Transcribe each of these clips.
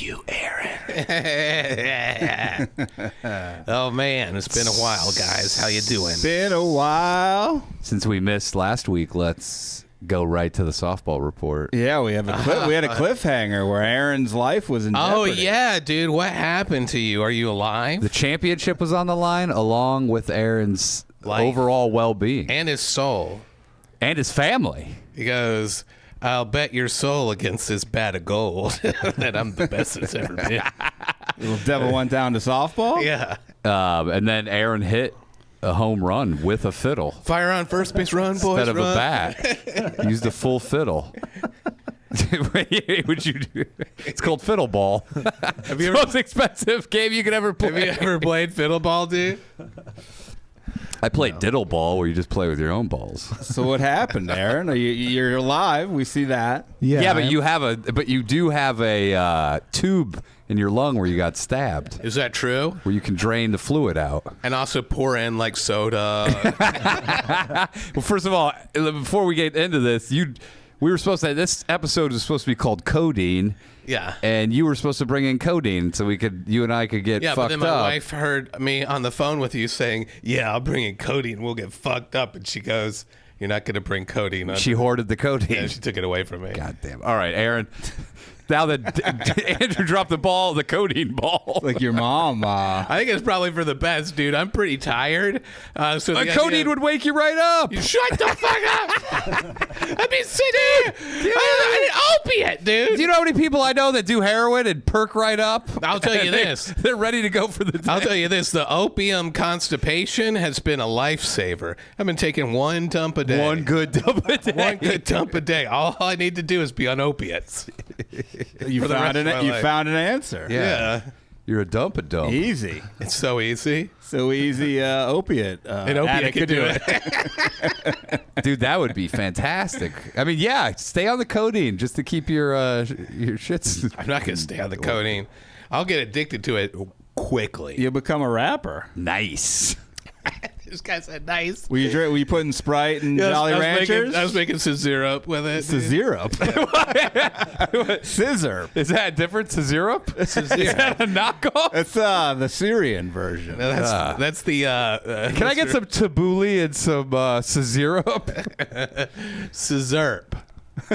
you, Aaron. Oh, man. It's been a while, guys. How you doing? Been a while. Since we missed last week, let's go right to the softball report. Yeah, we had a cliffhanger where Aaron's life was in jeopardy. Oh, yeah, dude. What happened to you? Are you alive? The championship was on the line, along with Aaron's overall well-being. And his soul. And his family. He goes, I'll bet your soul against this bat of gold that I'm the best that's ever been. Little devil went down to softball? Yeah. And then Aaron hit a home run with a fiddle. Fire on first base run, boys. Instead of a bat. Used a full fiddle. Would you do? It's called fiddle ball. Have you the most expensive game you could ever play. Have you ever played fiddle ball, dude? I played diddle ball, where you just play with your own balls. So what happened, Aaron? You're alive. We see that. Yeah, but you do have a tube in your lung where you got stabbed. Is that true? Where you can drain the fluid out. And also pour in like soda. Well, first of all, before we get into this, this episode was supposed to be called Codeine. Yeah. And you were supposed to bring in Codeine so you and I could get fucked up. Yeah, but then my wife heard me on the phone with you saying, yeah, I'll bring in Codeine. We'll get fucked up. And she goes, you're not going to bring Codeine. She hoarded the Codeine. Yeah, she took it away from me. God damn. All right, Aaron. Now that Andrew dropped the codeine ball. Like your mom. I think it's probably for the best, dude. I'm pretty tired. So the codeine would wake you right up. You shut the fuck up. I've been sitting here. I'm an opiate, dude. Do you know how many people I know that do heroin and perk right up? I'll tell you this. They're ready to go for the day. I'll tell you this. The opium constipation has been a lifesaver. I've been taking one dump a day. One good dump a day. One good dump a day. All I need to do is be on opiates. You found an answer. Yeah. You're a dump. Easy. It's so easy. So easy, opiate. An opiate could do it. Dude, that would be fantastic. I mean, yeah, stay on the codeine just to keep your shits. I'm not going to stay on the codeine. I'll get addicted to it quickly. You'll become a rapper. Nice. This guy said nice. Were you putting Sprite and Jolly Ranchers? I was making syrup with it. Syrup? Scissor. Is that different? Syrup? Is that a knockoff? It's the Syrian version. No, that's the... Can I get some tabbouleh and some syrup? Syrup.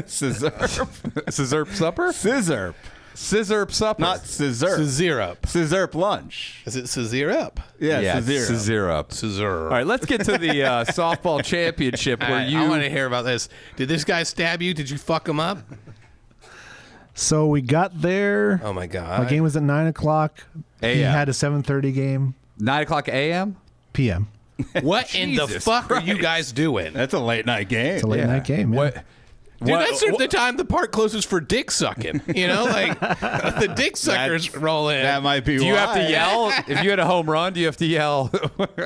Scissor supper? Scissor. Scissor supper. Not scissor. Syrup. Scissor lunch. Is it syrup? Yeah, syrup. Scissor. All right, let's get to the softball championship where I want to hear about this. Did this guy stab you? Did you fuck him up? So we got there. Oh, my God. My game was at 9 o'clock. A.M. He had a 7:30 game. 9 o'clock a.m.? p.m. What in the fuck are you guys doing? That's a late night game. It's a late night game. Yeah. Dude, that's the time the park closes for dick sucking. You know, like the dick suckers roll in. That might be Do you have to yell? If you had a home run, do you have to yell?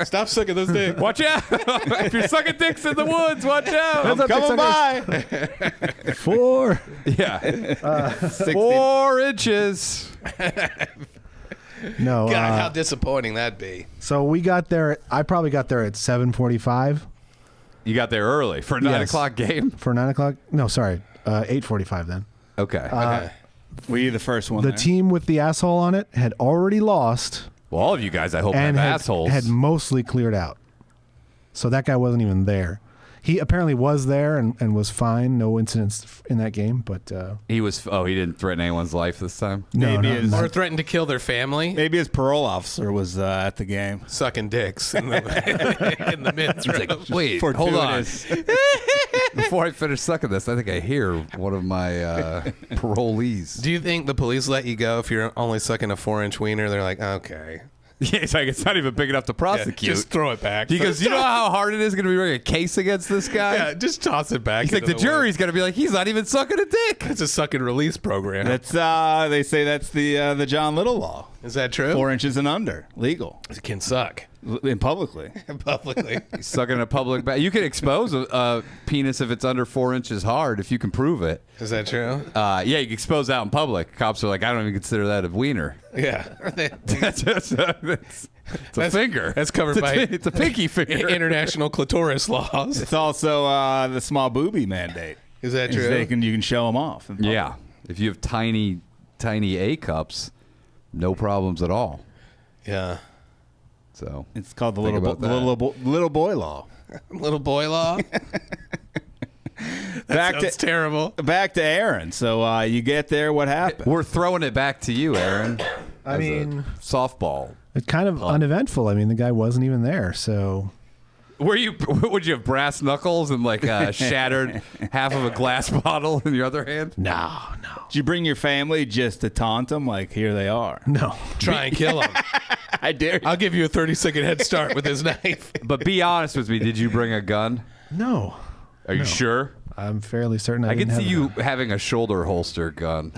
Stop sucking those dicks. Watch out. If you're sucking dicks in the woods, watch out. I'm coming by. 4. Yeah. 4 inches. No. God, how disappointing that'd be. So we got there. I probably got there at 7:45. You got there early for a 9 o'clock game? For 9 o'clock? No, sorry. 8:45 then. Okay. Were you the first one The there? team with the asshole on it had already lost. Well, all of you guys, I hope, and have assholes. had mostly cleared out. So that guy wasn't even there. He apparently was there and was fine. No incidents in that game, but he was. Oh, he didn't threaten anyone's life this time. No, Or threatened to kill their family. Maybe his parole officer was at the game. Sucking dicks in the men's room. Like, wait, hold on. Before I finish sucking this, I think I hear one of my parolees. Do you think the police let you go if you're only sucking a 4-inch wiener? They're like, okay. Yeah, it's like it's not even big enough to prosecute. Yeah, just throw it back. He goes, you know how hard it is going to be running a case against this guy? Yeah, just toss it back. He's like, the jury's going to be like, he's not even sucking a dick. It's a suck and release program. That's they say that's the John Little law. Is that true? 4 inches and under, legal. It can suck. In publicly. Publicly. He's sucking a public bath. You can expose a penis if it's under 4 inches hard, if you can prove it. Is that true? Yeah, you can expose out in public. Cops are like, I don't even consider that a wiener. Yeah. It's a finger. That's covered by it's a pinky finger. International clitoris laws. It's also the small boobie mandate. Is that true? You can show them off. Yeah. If you have tiny tiny A cups, no problems at all. Yeah. So It's called the Think little about that. little boy law. Little boy law. That's terrible. Back to Aaron. So you get there. What happened? we're throwing it back to you, Aaron. I as a mean, softball. it's kind of uneventful. I mean, the guy wasn't even there, so Would you have brass knuckles and like shattered half of a glass bottle in your other hand? no. Did you bring your family just to taunt them? Like, here they are. No. Try and kill him. I dare you. I'll give you a 30-second head start with his knife. But be honest with me. Did you bring a gun? No. Are you sure? I'm fairly certain I I didn't can see have you having a shoulder holster gun.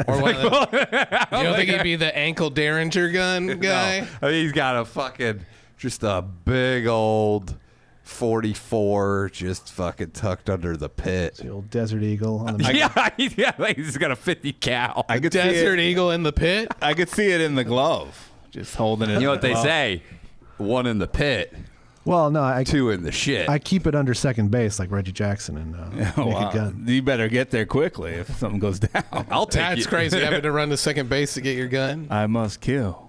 Or one of the, you don't think he'd be the ankle derringer gun guy? No. I mean, he's got a fucking, just a big old 44 just fucking tucked under the pit. the old Desert Eagle on the Yeah, like he's got a 50 cal. I could see Desert it. Eagle in the pit? I could see it in the glove. Just holding it. You know what in they the glove. say? One in the pit, Well, no, I two in the shit. I keep it under second base like Reggie Jackson and Oh, Naked wow. Gun. You better get there quickly if something goes down. I'll take That's you. crazy. Having to run to second base to get your gun. I must kill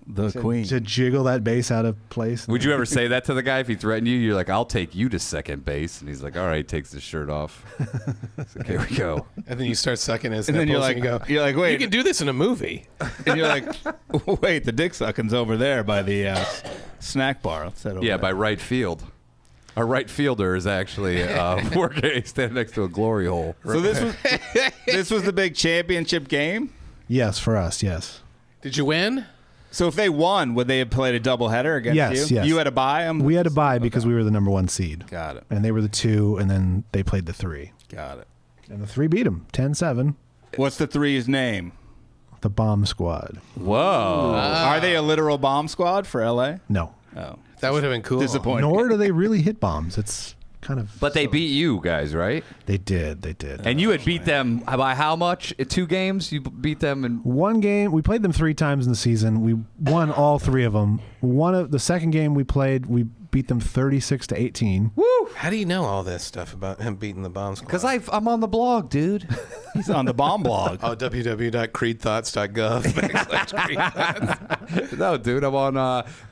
the queen. To jiggle that base out of place. Would you ever say that to the guy if he threatened you? You're like, I'll take you to second base. And he's like, all right, takes his shirt off. It's like, here we go. And then you start sucking his And then nipples and you go, you're like, you wait, can do this in a movie. and you're like, wait, the dick sucking's over there by the snack bar. Let's head over Yeah, there. by right field. Our right fielder is actually working, standing next to a glory hole. So this was the big championship game. Yes, for us, yes. Did you win? So if they won, would they have played a doubleheader against Yes, you? yes. You had to buy them. We had to buy because we were the number 1 seed. Got it. And they were the 2, and then they played the 3. Got it. And the 3 beat them, 10-7. What's the three's name? The Bomb Squad. Whoa. Are they a literal bomb squad for LA? No. Oh, That would have been cool. disappointing. Nor do they really hit bombs. It's kind of... But they beat you guys, right? They did. And you had beat them by how much? 2 games? You beat them in... 1 game, we played them 3 times in the season. We won all 3 of them. The second game we played, we beat them 36-18. Woo! How do you know all this stuff about him beating the bomb squad? Because I'm on the blog, dude. He's on the bomb blog. Oh, www.creedthoughts.gov. No, dude, I'm on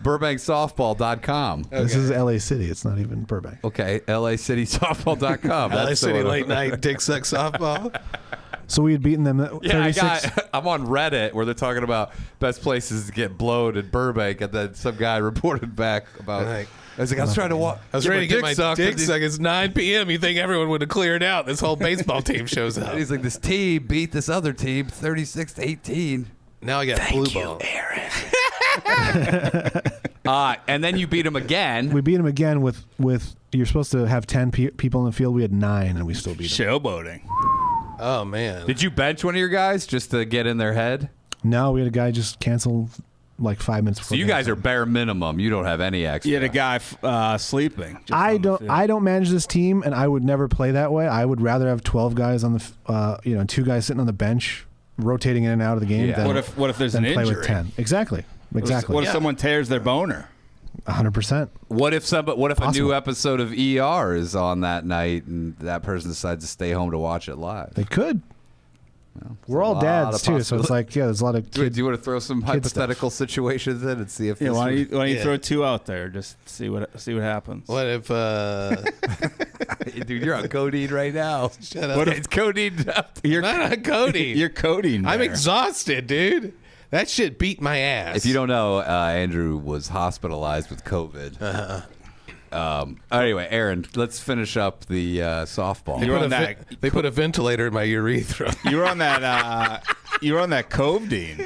BurbankSoftball.com. This is LA City. It's not even Burbank. Okay, LACitySoftball.com. LA That's the City one. late night dick suck softball. So we had beaten them at Yeah, 36. I'm on Reddit where they're talking about best places to get blowed in Burbank, and then some guy reported back about. Like, I was like, I was trying to walk. I was ready to get my dick sucked. It's 9 p.m. You think everyone would have cleared out? This whole baseball team shows up. He's like, this team beat this other team 36-18. Now I got blue ball. And then you beat him again. We beat them again with you're supposed to have 10 people in the field. We had 9, and we still beat them. Showboating. Oh man. Did you bench one of your guys just to get in their head? No, we had a guy just cancel like 5 minutes before. So you game guys are time. bare minimum. You don't have any extra. You had a guy sleeping. just I on the don't. field. I don't manage this team, and I would never play that way. I would rather have 12 guys on the, 2 guys sitting on the bench, rotating in and out of the game. Yeah. Than, What if there's than an play injury? with 10? Exactly. What if someone tears their boner? 100%. What if a Possible. new episode of ER is on that night and that person decides to stay home to watch it live? They could. We're a all lot dads of too, so it's like there's a lot of Do kids. you want to throw some kid stuff. hypothetical situations in and see if Yeah, this why would- don't you Yeah. throw 2 out there? Just see what happens. What if? Dude, you're on codeine right now. Shut up. What if- It's codeine. You're Not on codeine. You're coding. I'm there. exhausted, dude. That shit beat my ass. If you don't know, Andrew was hospitalized with COVID. Anyway, Aaron, let's finish up the softball. You're put on that. they put a ventilator in my urethra. You were on that. You were on that Codeine.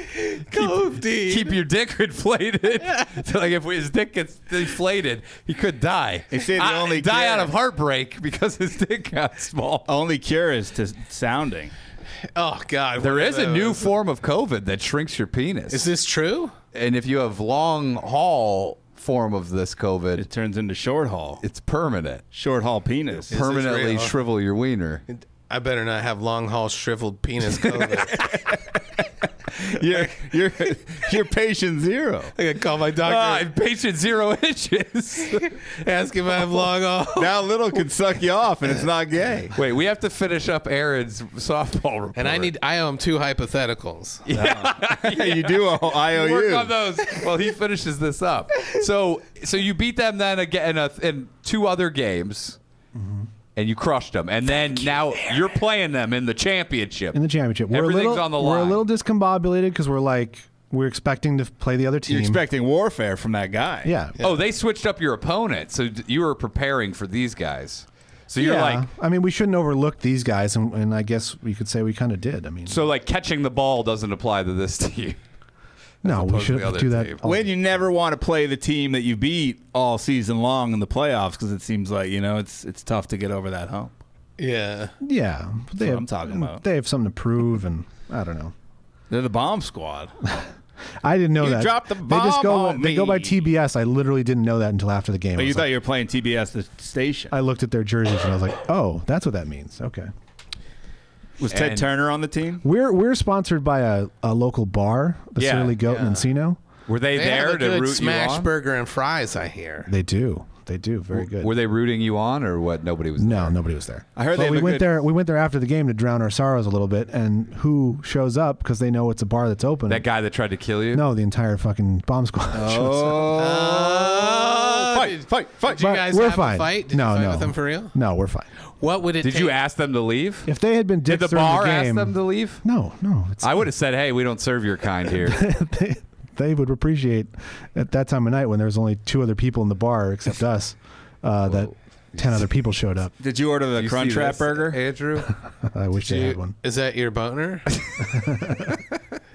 Codeine. Keep your dick inflated. So like if his dick gets deflated, he could die. They say the only die cure- out of heartbreak because his dick got small. Only cure is to sounding. Oh God. There what is are a new those? form of COVID that shrinks your penis. Is this true? And if you have long haul form of this COVID, It turns into short haul. it's permanent. Short haul penis. this Permanently real? shrivel your wiener. I better not have long haul shriveled penis COVID. You're patient zero. I gotta call my doctor. Patient 0 inches. Ask if I have long haul. Now little can suck you off, and it's not gay. Wait, we have to finish up Aaron's softball report. And I owe him 2 hypotheticals. Yeah, you do owe IOU. Work on those while he finishes this up. So you beat them then again in 2 other games, and you crushed them. And then now you're playing them in the championship. In the championship, Everything's on the line. We're a little discombobulated because we're expecting to play the other team. You're expecting warfare from that guy. Yeah. Oh, they switched up your opponent, so you were preparing for these guys. So you're like, I mean, we shouldn't overlook these guys, and I guess we could say we kind of did. I mean, so like catching the ball doesn't apply to this team. no, we opposed to the shouldn't other do that. team. When you never want to play the team that you beat all season long in the playoffs because it seems like it's tough to get over that hump. Yeah. Yeah, what I'm talking about. They have something to prove, and I don't know. They're the bomb squad. I didn't know You that. dropped the They just bomb on They go by me. TBS. I literally didn't know that until after the game. But I you was thought like- you were playing TBS, the station. I looked at their jerseys and I was like, oh, that's what that means. Okay. Was Ted And- Turner on the team? We're sponsored by a local bar, the Yeah, Surly Goat in yeah. Encino. Were they, They there have a to good root smash you on? burger and fries, I hear. They do. Very good. Were they rooting you on, or what? Nobody was. No, there? nobody was there. I heard But they we have a went good- there. We went there after the game to drown our sorrows a little bit. And who shows up because they know it's a bar that's open? That guy that tried to kill you. No, the entire fucking bomb squad. shows up. Fight. Did you But guys we're have fine. a fight? Did No, you fight no. with them for real? No, we're fine. What would it Did take? you ask them to leave? If they had been Did dicks the during bar the ask game, them to leave? no. It's I would have said, "Hey, we don't serve your kind here." they would appreciate at that time of night when there was only 2 other people in the bar except us. That 10 other people showed up. Did you order the You see Crunchwrap this, burger? Andrew? I wish they had one. Is that your boner?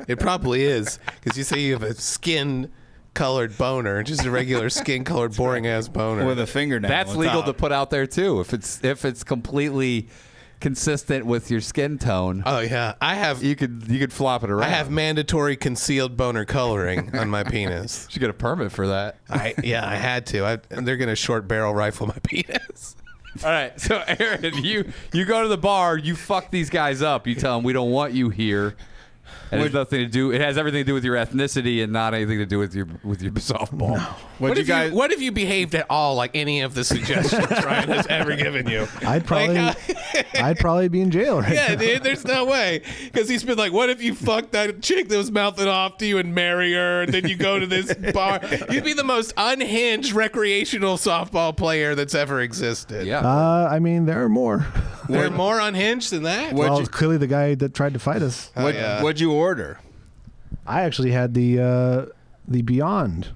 It probably is, because you say you have a skin-colored boner, just a regular skin-colored, boring-ass boner. With a fingernail. That's on legal top. to put out there too. If it's completely consistent with your skin tone, Oh yeah, I have you could flop it around. I have mandatory concealed boner coloring on my penis. Should get a permit for that. I had to. And they're gonna short barrel rifle my penis. All right, so Aaron, you go to the bar, you fuck these guys up. You tell them we don't want you here. And it has nothing to do. It has everything to do with your ethnicity and not anything to do with your softball. No. What if you behaved at all like any of the suggestions Ryan has ever given you? I'd probably be in jail right Yeah, now. dude, there's no way. Because he's been like, what if you fucked that chick that was mouthing off to you and marry her, and then you go to this bar? You'd be the most unhinged recreational softball player that's ever existed. Yeah. I mean, there are more. They're more unhinged than that? Well, clearly the guy that tried to fight us. What'd you order? I actually had the Beyond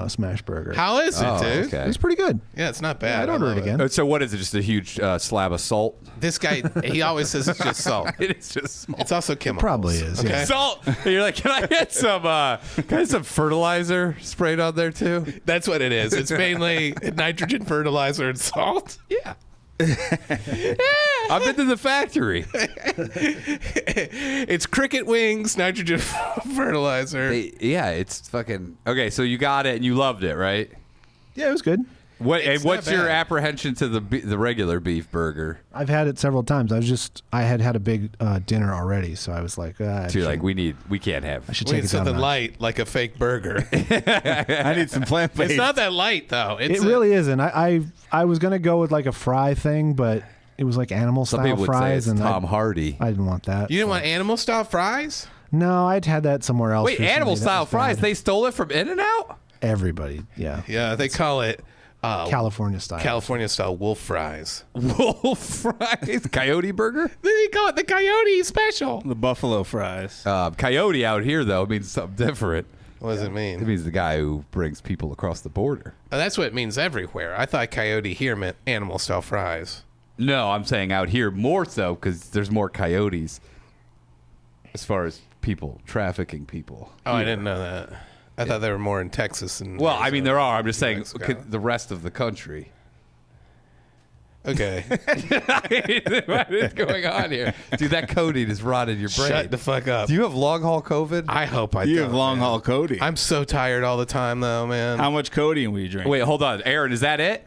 smash burger. How is it, Oh, dude? okay. It was pretty good. Yeah, it's not bad. I'd I order love it again. So what is it? Just a huge slab of salt? This guy, he always says it's just salt. It is just small. It's also chemicals. Probably is, yeah. Salt. And you're like, can I get some fertilizer sprayed on there too? That's what it is. It's mainly nitrogen fertilizer and salt. Yeah. I've been to the factory. It's cricket wings, nitrogen fertilizer. It's fucking okay. So you got it and you loved it, right? Yeah, it was good. It's What's not your bad. apprehension to the regular beef burger? I've had it several times. I had a big dinner already, so I was like, So you're like, we can't have. I should We take need it down. something a notch. light, like a fake burger. I need some plant-based. It's not that light, though. It really isn't. I was gonna go with like a fry thing, but it was like animal Some style people would say fries, it's and Tom Hardy. I didn't want that. You didn't want animal style fries? No, I'd had that somewhere else. Wait, recently. animal That style was fries? bad. They stole it from In-N-Out? Everybody, yeah. Yeah, they call it California style. California style wolf fries. Wolf fries? Coyote burger? They call it the Coyote Special. the buffalo fries. Coyote out here, though, means something different. What does it It mean? means the guy who brings people across the border. Oh, that's what it means everywhere. I thought Coyote here meant animal style fries. No, I'm saying out here more so because there's more coyotes as far as people, trafficking people. Oh, I didn't know that. I thought they were more in Texas and. Well, I mean, there are. I'm just saying Mexico. the rest of the country. Okay. What is going on here? Dude, that codeine is rotted your brain. Shut the fuck up. Do you have long haul COVID? I hope I You don't. have long man. haul codeine. I'm so tired all the time, though, man. How much codeine will you drink? Wait, hold on. Aaron, is that it?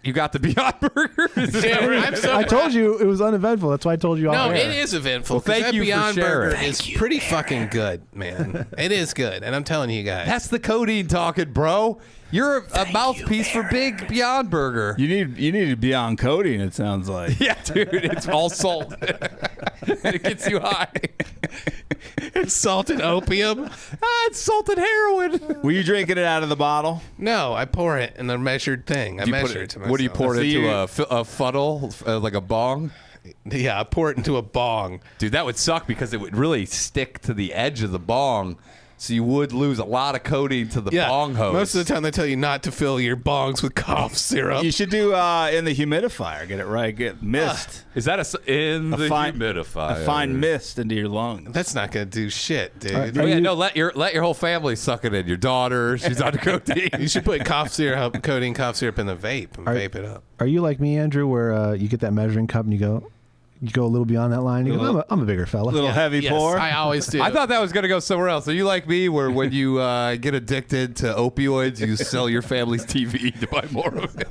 You got the Beyond Burger? Dude, I'm so I told you it was uneventful. That's why I told you all No, air. it is eventful. Well, thank 'cause that you for Beyond sharing. Burger is pretty fucking good, man. It is good, and I'm telling you guys. That's the codeine talking, bro. You're a mouthpiece for Big Beyond Burger. You need to be on codeine. It sounds like. Yeah, dude, it's all salt. And it gets you high. It's salted opium. It's salted heroin. Were you drinking it out of the bottle? No, I pour it in a measured thing. I measure it to myself. What do you pour it So into? you- A funnel? Like a bong? Yeah, I pour it into a bong. Dude, that would suck because it would really stick to the edge of the bong. So you would lose a lot of codeine to the Yeah, bong hose. most of the time they tell you not to fill your bongs with cough syrup. You should do in the humidifier. Get it right. Get mist. Is that in the fine- humidifier? A fine mist into your lungs. That's not gonna do shit, dude. Oh yeah, no. Let your whole family suck it in. Your daughter, she's on codeine. You should put codeine cough syrup in the vape and vape it up. Are you like me, Andrew, where you get that measuring cup and you go a little beyond that line? You go, I'm a bigger fella. Little heavy Yes, pour. I always do. I thought that was going to go somewhere else. Are you like me, where when you get addicted to opioids, you sell your family's TV to buy more of it?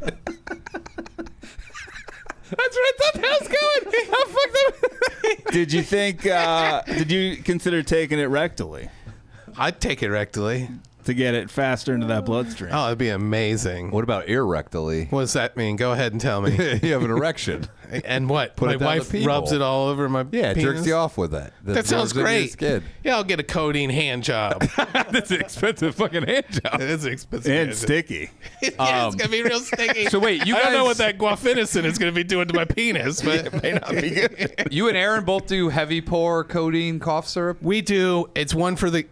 That's where I thought that was going. How fucked up. Did you think? Did you consider taking it rectally I'd take it rectally. to get it faster into that bloodstream? Oh, it'd be amazing. What about irrectally? What does that mean? Go ahead and tell me. You have an erection. And what? Put My it down wife the pee rubs hole. it all over my Yeah, it penis? jerks you off with that. That sounds absorbs into your great. skin. Yeah, I'll get a codeine hand job. That's an expensive fucking hand job. It is expensive. And hand job. sticky. Yeah, it's gonna be real sticky. So wait, you I don't know guys- what that guafinocin is gonna be doing to my penis, but it may not be good. You and Aaron both do heavy pour codeine cough syrup. We do. It's one for the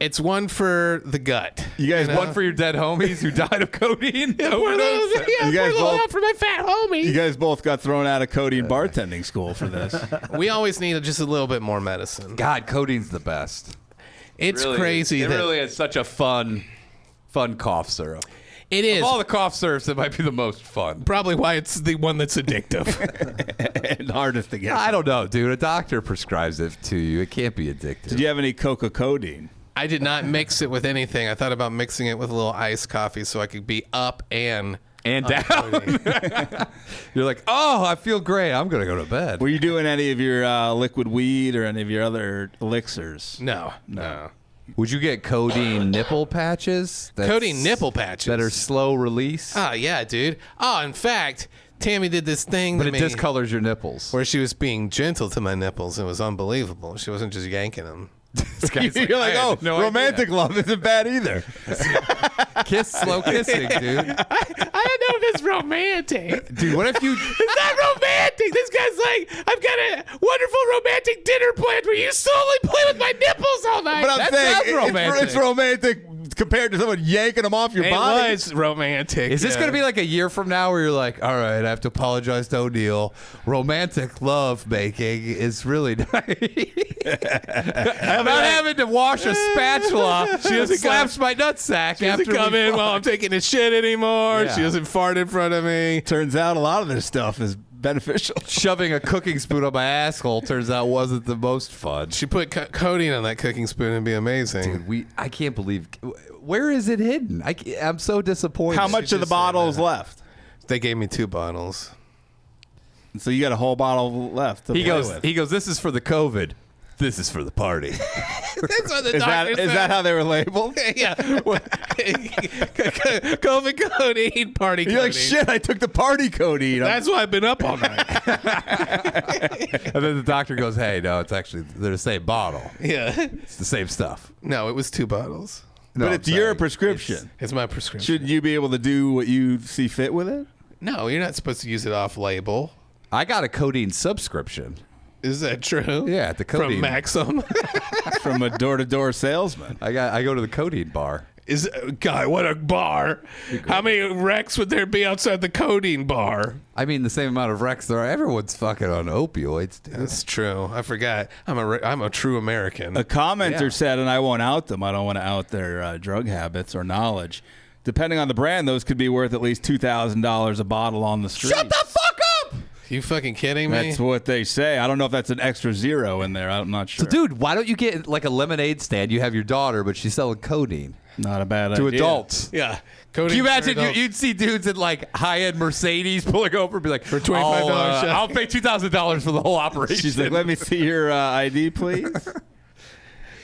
gut. You guys One for your dead homies who died of codeine. overdose? You guys both. for my fat homie. You guys both got thrown out of codeine bartending school for this. We always need just a little bit more medicine. God, codeine's the best. It's Really crazy is. It that really is such a fun cough syrup. it is. Of all the cough syrups, it might be the most fun. Probably why it's the one that's addictive. And hardest to get. I don't know, dude. A doctor prescribes it to you. It can't be addictive. Did you have any codeine? I did not mix it with anything. I thought about mixing it with a little iced coffee so I could be up and down. You're like, oh, I feel great. I'm gonna go to bed. Were you doing any of your liquid weed or any of your other elixirs? No. Would you get codeine nipple patches? Codeine nipple patches that are slow release, Oh yeah, dude. Oh, in fact, Tammy did this thing but to it me discolors your nipples. where she was being gentle to my nipples. It was unbelievable. She wasn't just yanking them. You're like, I oh, had no romantic love isn't bad either. slow kissing, dude. I don't know if it's romantic. Dude, what if you? It's not romantic. This guy's like, I've got a wonderful romantic dinner planned where you slowly play with my nipples all night. But I'm That saying sounds romantic. it's romantic compared to someone yanking them off your body. It was romantic. Is this going to be like a year from now where you're like, all right, I have to apologize to O'Neill. Romantic love making is really nice. Not having to wash a spatula. She doesn't slaps my nutsack She doesn't after come we in fuck. while I'm taking a shit anymore. Yeah. She doesn't fart in front of me. Turns out a lot of this stuff is beneficial. Shoving a cooking spoon up my asshole turns out wasn't the most fun. She put codeine on that cooking spoon and it'd be amazing. Dude, I can't believe. Where is it hidden? I'm so disappointed. How much of the just bottle said is that. left? They gave me 2 bottles. So you got a whole bottle left. To He play goes. with. He goes. This is for the COVID. This is for the party. That's what the Is doctor that said. how they were labeled? Yeah. COVID codeine, party codeine. You're like, shit, I took the party codeine. That's why I've been up all night. And then the doctor goes, "Hey, no, it's actually they're the same bottle. Yeah. It's the same stuff." No, it was 2 bottles. No, But I'm it's your saying prescription. It's my prescription. Shouldn't you be able to do what you see fit with it? No, you're not supposed to use it off label. I got a codeine subscription. Is that true? Yeah, at the From codeine. Maxim. From a door-to-door salesman. I go to the codeine bar. God, what a bar. How many wrecks would there be outside the codeine bar? I mean, the same amount of wrecks there are. Everyone's fucking on opioids, dude. That's true. I forgot. I'm a true American. A commenter Yeah. said, and I won't out them. I don't want to out their drug habits or knowledge. Depending on the brand, those could be worth at least $2,000 a bottle on the street. Shut the fuck up! You fucking kidding me? That's what they say. I don't know if that's an extra zero in there. I'm not sure. So, dude, why don't you get like a lemonade stand? You have your daughter, but she's selling codeine Not a bad to idea. adults. Yeah. Can you imagine you'd see dudes in like high-end Mercedes pulling over and be like, For $25 shot. I'll pay $2,000 for the whole operation. She's like, let me see your ID, please.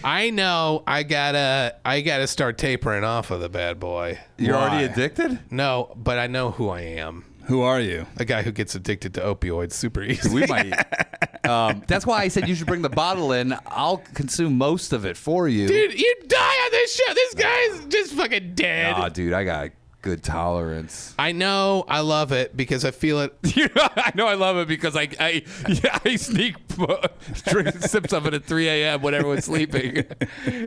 I know I gotta start tapering off of the bad boy. You're Why? already addicted? No, but I know who I am. Who are you? A guy who gets addicted to opioids super easily. We might. That's why I said you should bring the bottle in. I'll consume most of it for you. Dude, you die on this show. This guy's just fucking dead. Aw, dude, I got good tolerance. I know. I love it because I feel it. I know I love it because I sneak drink sips of it at 3 a.m. when everyone's sleeping.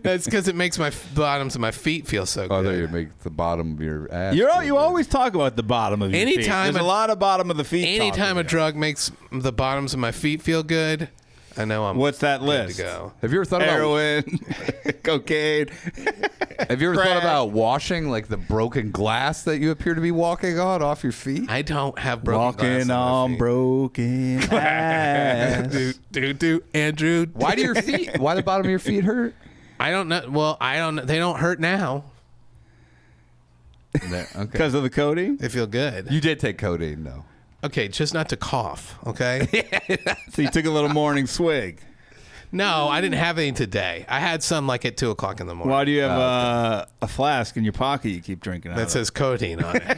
That's because it makes my bottoms of my feet feel so Oh, there good. you make the bottom of your ass. You always talk about the bottom of your feet. Anytime There's a lot of bottom of the feet. Anytime a talk drug makes the bottoms of my feet feel good, I know I'm What's that good list? to go. Have you ever thought about Heroin, cocaine. Have you ever Crack. thought about washing like the broken glass that you appear to be walking on off your feet? I don't have broken glass Walking on on my feet. broken glass. do Andrew. Why do your feet? Why the bottom of your feet hurt? I don't know. Well, I don't know. They don't hurt now. Okay. Because of the codeine? They feel good. You did take codeine, though. Okay, just not to cough, okay? So you took a little morning swig. No, I didn't have any today. I had some like at 2 o'clock in the morning. Why do you have a flask in your pocket you keep drinking out That of? says codeine on it.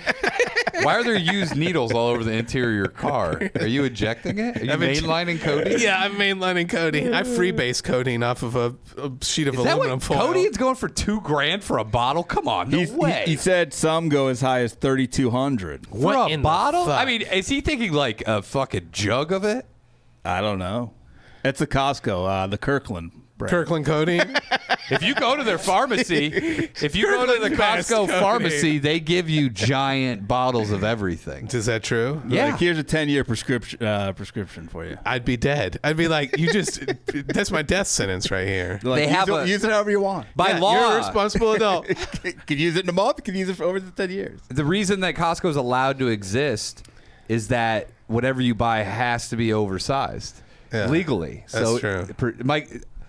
Why are there used needles all over the interior of your car? Are you ejecting it? Are you mainlining codeine? Yeah, I'm mainlining codeine. I freebase codeine off of a sheet of Is that aluminum what foil. codeine's going for $2,000 for a bottle? Come on, no way. He said some go as high as 3,200. for What a in the bottle? fuck? I mean, is he thinking like a fucking jug of it? I don't know. It's a Costco, the Kirkland brand. Kirkland codeine? If you go to their pharmacy, if you go to the Kirkland's best Costco codeine. pharmacy, they give you giant bottles of everything. Is that true? Yeah. Like, here's a 10-year prescription for you. I'd be dead. I'd be like, that's my death sentence right here. Like, They use have it, use it however you want. By Yeah, law, you're a responsible adult. Could use it in a month. Could use it for over the 10 years. the reason that Costco is allowed to exist is that whatever you buy has to be oversized Yeah. legally. That's So, true.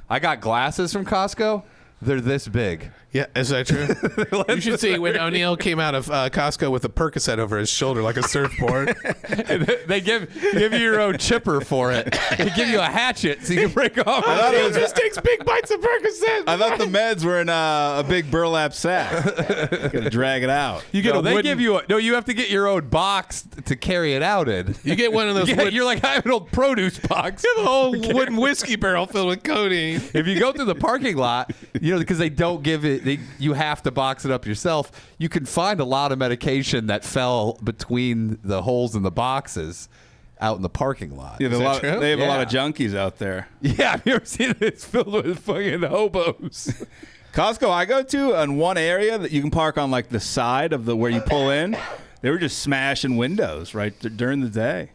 I got glasses from Costco. They're this big. Yeah, is that true? You should see when O'Neill came out of Costco with a Percocet over his shoulder like a surfboard. And they give you your own chipper for it. They give you a hatchet so you can break off. O'Neill just takes big bites of Percocet. I thought the meds were in a big burlap sack. Gotta drag it out. You get No, a they wooden, give you you have to get your own box to carry it out in. you get one of those. Yeah, you're like, I have an old produce box. a whole wooden whiskey barrel filled with codeine. If you go through the parking lot, because they don't give it, you have to box it up yourself. You can find a lot of medication that fell between the holes in the boxes out in the parking lot. Yeah, Is that true? they have a lot of Yeah. junkies out there. Yeah, have you ever seen it? It's filled with fucking hobos. Costco I go to, on one area that you can park on like the side of the where you pull in, they were just smashing windows right during the day.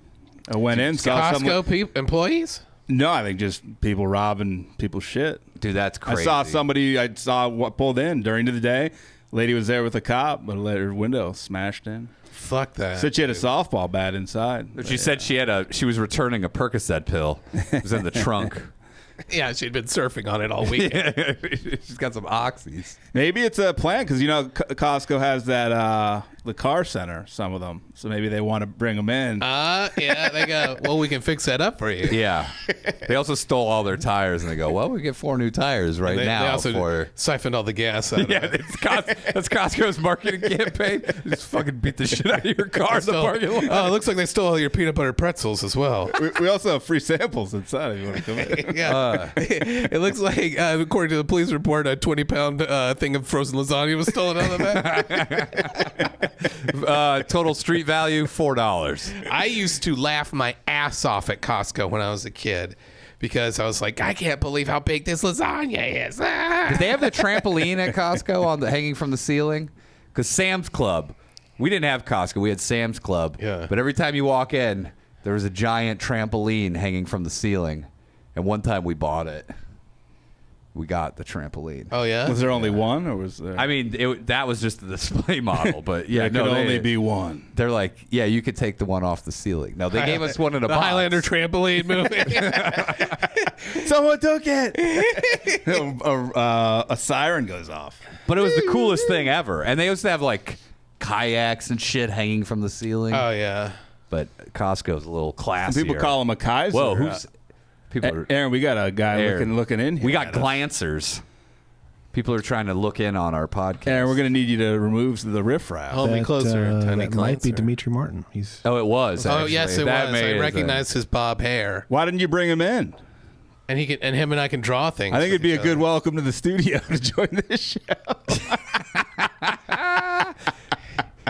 I went in, saw Costco employees? No, I think just people robbing people's shit. Dude, that's crazy. I saw somebody what pulled in during the day. Lady was there with a cop, but her window smashed in. Fuck that. Said she had a softball bat inside. She said she was returning a Percocet pill. It was in the trunk. Yeah, she'd been surfing on it all weekend. She's got some oxys. Maybe it's a plan because Costco has that the car center. Some of them, so maybe they want to bring them in. Yeah, they go, well, we can fix that up for you. Yeah. They also stole all their tires, and they go, well, we get 4 new tires right They now also for... siphoned all the gas out of Yeah, it. that's Costco's marketing campaign. Just fucking beat the shit out of your car in the parking lot. Oh, it looks like they stole all your peanut butter pretzels as well. we also have free samples inside if you want to come in. Yeah. It looks like, according to the police report, a 20-pound thing of frozen lasagna was stolen out of the back. Total street value, $4. I used to laugh my ass off at Costco when I was a kid because I was like, I can't believe how big this lasagna is. Did they have the trampoline at Costco on the hanging from the ceiling? Because Sam's Club, we didn't have Costco, we had Sam's Club. Yeah. But every time you walk in, there was a giant trampoline hanging from the ceiling. And one time we bought it. we got the trampoline. Oh yeah. Was there only one, or was there? I mean, that was just the display model, but yeah, there could only be one. They're like, yeah, you could take the one off the ceiling. No, they gave us one in a the box. Highlander trampoline movie. Someone took it. A siren goes off. But it was the coolest thing ever. And they used to have like kayaks and shit hanging from the ceiling. Oh yeah. But Costco's a little classier. People call him a Kaiser. Whoa, who's people are, Aaron, we got a guy Aaron. looking in here. We got at us. glancers. People are trying to look in on our podcast. Aaron, we're going to need you to remove the riffraff. Hold me closer, tiny that might be cleanser. Dimitri Martin. He's Oh, it was. Oh actually. yes, it That was. made I it recognized his bob hair, Why didn't you bring him in? and him and I can draw things. I think it'd with be a each good other. welcome to the studio to join this show.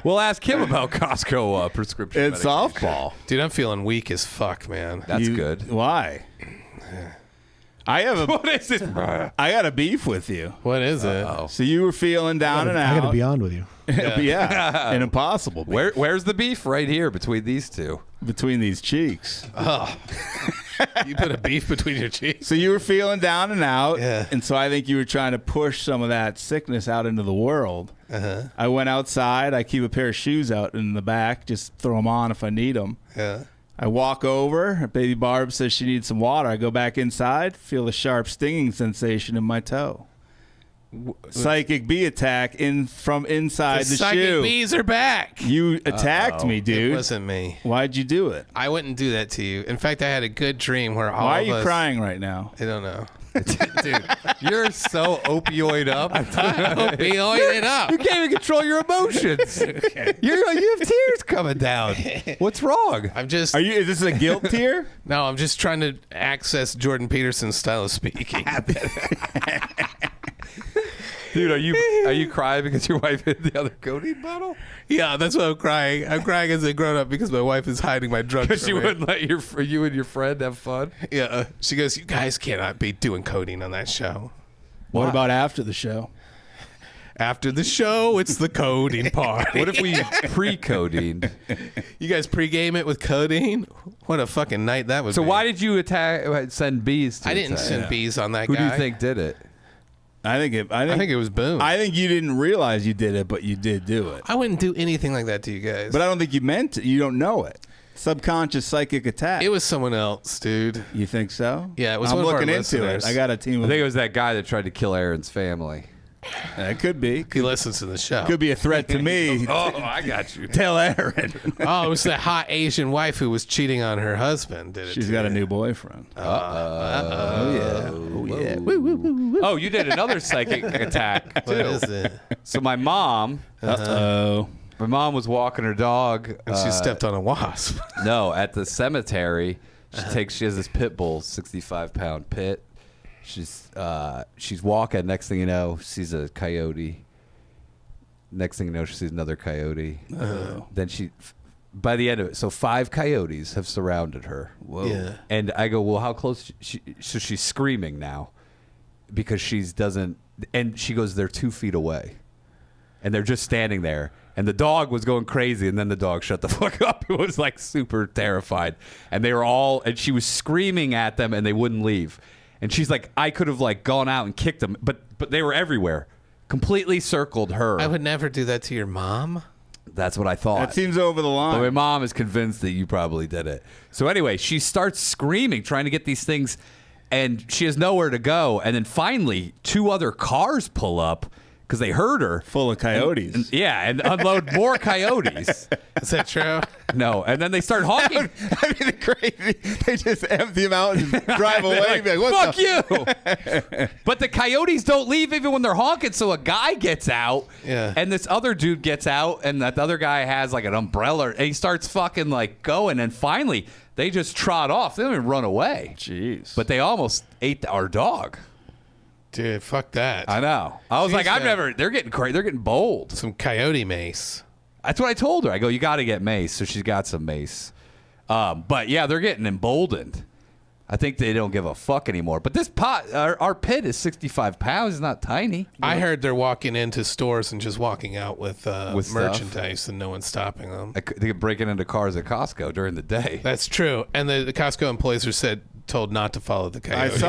We'll ask him about Costco prescription. It's medication. softball. Dude, I'm feeling weak as fuck, man. That's good. Why? I have a. What is this? I got a beef with you. What is it? So you were feeling down and I got to out. be on with you. Yeah, an impossible beef Where's the beef? Right here between these two. between these cheeks. You put a beef between your cheeks. So you were feeling down and out, Yeah. and so I think you were trying to push some of that sickness out into the world. I went outside. I keep a pair of shoes out in the back, just throw them on if I need them. Yeah. I walk over. Baby Barb says she needs some water. I go back inside, feel a sharp stinging sensation in my toe. Psychic bee attack from inside the psychic shoe. bees are back. You attacked me, It dude. wasn't me. Why'd you do it? I wouldn't do that to you. In fact, I had a good dream where all Why are of you us, crying right now? I don't know. Dude, you're so opioid up. Opioid it up. You can't even control your emotions. You have tears coming down. What's wrong? I'm just Is this a guilt tear? no. I'm just trying to access Jordan Peterson's style of speaking. Dude, are you crying because your wife hid the other codeine bottle? Yeah, that's why I'm crying. I'm crying as a grown up because my wife is hiding my drugs. Because she from me. wouldn't let you and your friend have fun? Yeah, she goes. You guys cannot be doing codeine on that show. What about after the show? After the show, it's the codeine party. What if we pre-codeine? You guys pregame it with codeine? What a fucking night that would So be. why did you send bees to I didn't attack? send bees on that Who guy. do you think did it? I think it was Boone. I think you didn't realize you did it, but you did do it. I wouldn't do anything like that to you guys. But I don't think you meant it. You don't know it. Subconscious psychic attack. It was someone else, dude. You think so? Yeah, it was I'm one of our looking into it. listeners. I got a team I of. think it was that guy that tried to kill Aaron's family. It could be. He listens to the show. Could be a threat to me. Oh, I got you. Tell Aaron. Oh, it was that hot Asian wife who was cheating on her husband. Did it She's to got a you. new boyfriend. Oh, yeah. Oh, yeah. Oh, you did another psychic attack, What too. is it? So my mom Uh-oh. was walking her dog. And she stepped on a wasp. No, at the cemetery. She has this pit bull, 65-pound pit. She's walking. Next thing you know, she sees a coyote. Next thing you know, she sees another coyote. Then by the end of it, so 5 coyotes have surrounded her. Whoa. Yeah. And I go, well, how close? So she's screaming now because and she goes, they're 2 feet away. And they're just standing there. And the dog was going crazy. And then the dog shut the fuck up. It was like super terrified. And they were and she was screaming at them and they wouldn't leave. And she's like, I could have like gone out and kicked them. But they were everywhere. Completely circled her. I would never do that to your mom. That's what I thought. That seems over the But line. my mom is convinced that you probably did it. So anyway, she starts screaming, trying to get these things, and she has nowhere to go. And then finally, 2 other cars pull up because they heard her. Full of coyotes. And unload more coyotes. Is that true? No, and then they start honking. I mean, the crazy. They just empty them out and drive away. Like, Be like, what fuck you! But the coyotes don't leave even when they're honking. So a guy gets out, Yeah. and this other dude gets out, and that other guy has like an umbrella, and he starts fucking like going. And finally, they just trot off. They don't even run away. Jeez. But they almost ate our dog. Dude, fuck that. I know. I was She's like, they're getting crazy. They're getting bold. Some coyote mace. That's what I told her. I go, you got to get mace. So she's got some mace. But yeah, they're getting emboldened. I think they don't give a fuck anymore. But this our pit is 65 pounds. It's not tiny. I heard they're walking into stores and just walking out with stuff? merchandise and no one's stopping them. They get breaking into cars at Costco during the day. That's true. And the Costco employees are said told not to follow the coyote.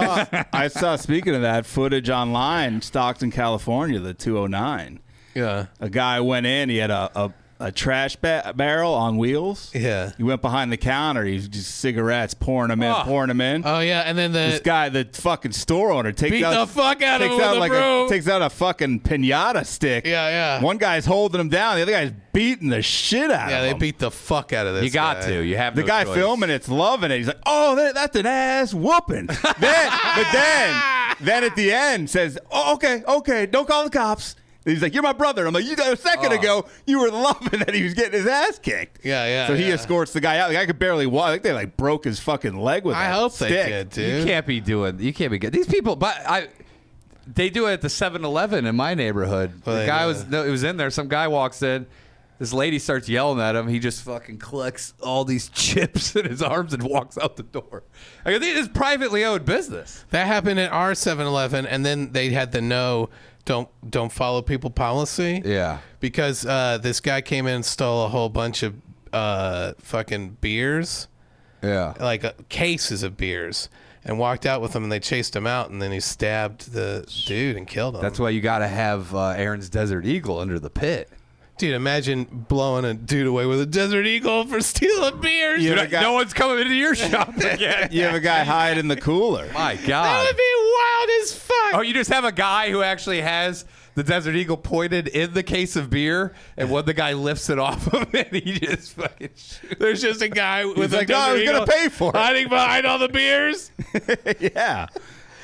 I saw. Speaking of that, footage online, Stockton, California, the 209. Yeah. A guy went in. He had a trash barrel on wheels. Yeah. He went behind the counter. He was just cigarettes, pouring them in. Oh yeah, and then This guy, the fucking store owner, beat the fuck out of him with a broom. takes out a fucking pinata stick. Yeah. One guy's holding him down. The other guy's beating the shit out of him. Yeah, they beat the fuck out of this. You got to. You have The no guy choice. filming it's loving it. He's like, "Oh, that's an ass whooping." then at the end says, "Oh, okay, don't call the cops." He's like, "You're my brother." I'm like, "A second ago, you were loving that he was getting his ass kicked." Yeah. So he escorts the guy out. The guy could barely walk. I think they broke his fucking leg with I that hope stick. they did, dude. You can't be good. These people, they do it at the 7-Eleven in my neighborhood. Well, the guy was in there. Some guy walks in. This lady starts yelling at him. He just fucking collects all these chips in his arms and walks out the door. I think it's privately owned business. That happened at our 7-Eleven, and then they had the don't follow people policy. Yeah. Because this guy came in and stole a whole bunch of fucking beers, Yeah. like cases of beers, and walked out with them, and they chased him out, and then he stabbed the dude and killed him. That's why you got to have Aaron's Desert Eagle under the pit. Dude, imagine blowing a dude away with a Desert Eagle for stealing beers. No one's coming into your shop again. You have a guy hide in the cooler. My That God. would be wild as fuck. Oh, you just have a guy who actually has the Desert Eagle pointed in the case of beer, and when the guy lifts it off of it, he just fucking shoots. There's just a guy with He's a like, "No, I Desert was gonna Eagle pay for it." hiding behind all the beers. Yeah.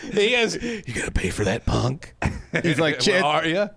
He goes, "You gotta pay for that, punk." He's like, Well, are you?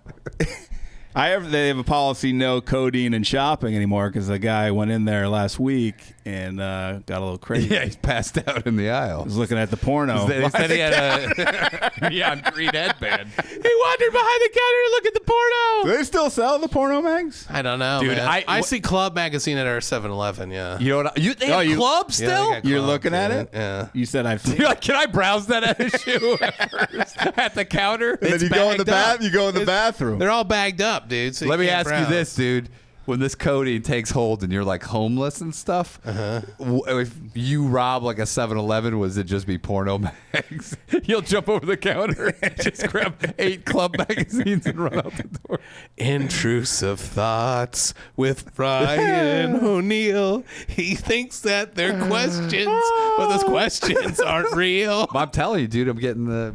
they have a policy no codeine in shopping anymore because the guy went in there last week and got a little crazy. Yeah, he's passed out in the aisle. Was looking at the porno. They said he had a neon green headband. He wandered behind the counter to look at the porno. Do they still sell the porno mags? I don't know, Dude, man. I I- see Club Magazine at our 7-Eleven. Yeah. You know what? They have club Yeah, still? they got You're Club, looking at dude. it? Yeah. You said I've You're like, can I browse that issue at first at the counter? And then you go in the bagged up. You go in the bathroom. They're all bagged up, dude. So you Let me can't ask you browse. this, dude. When this codeine takes hold and you're like homeless and stuff, if you rob like a 7-Eleven, was it just be porno mags? You'll jump over the counter, just grab 8 club magazines and run out the door. Intrusive thoughts with Ryan O'Neill. He thinks that they're questions, but those questions aren't real. I'm telling you, dude, I'm getting the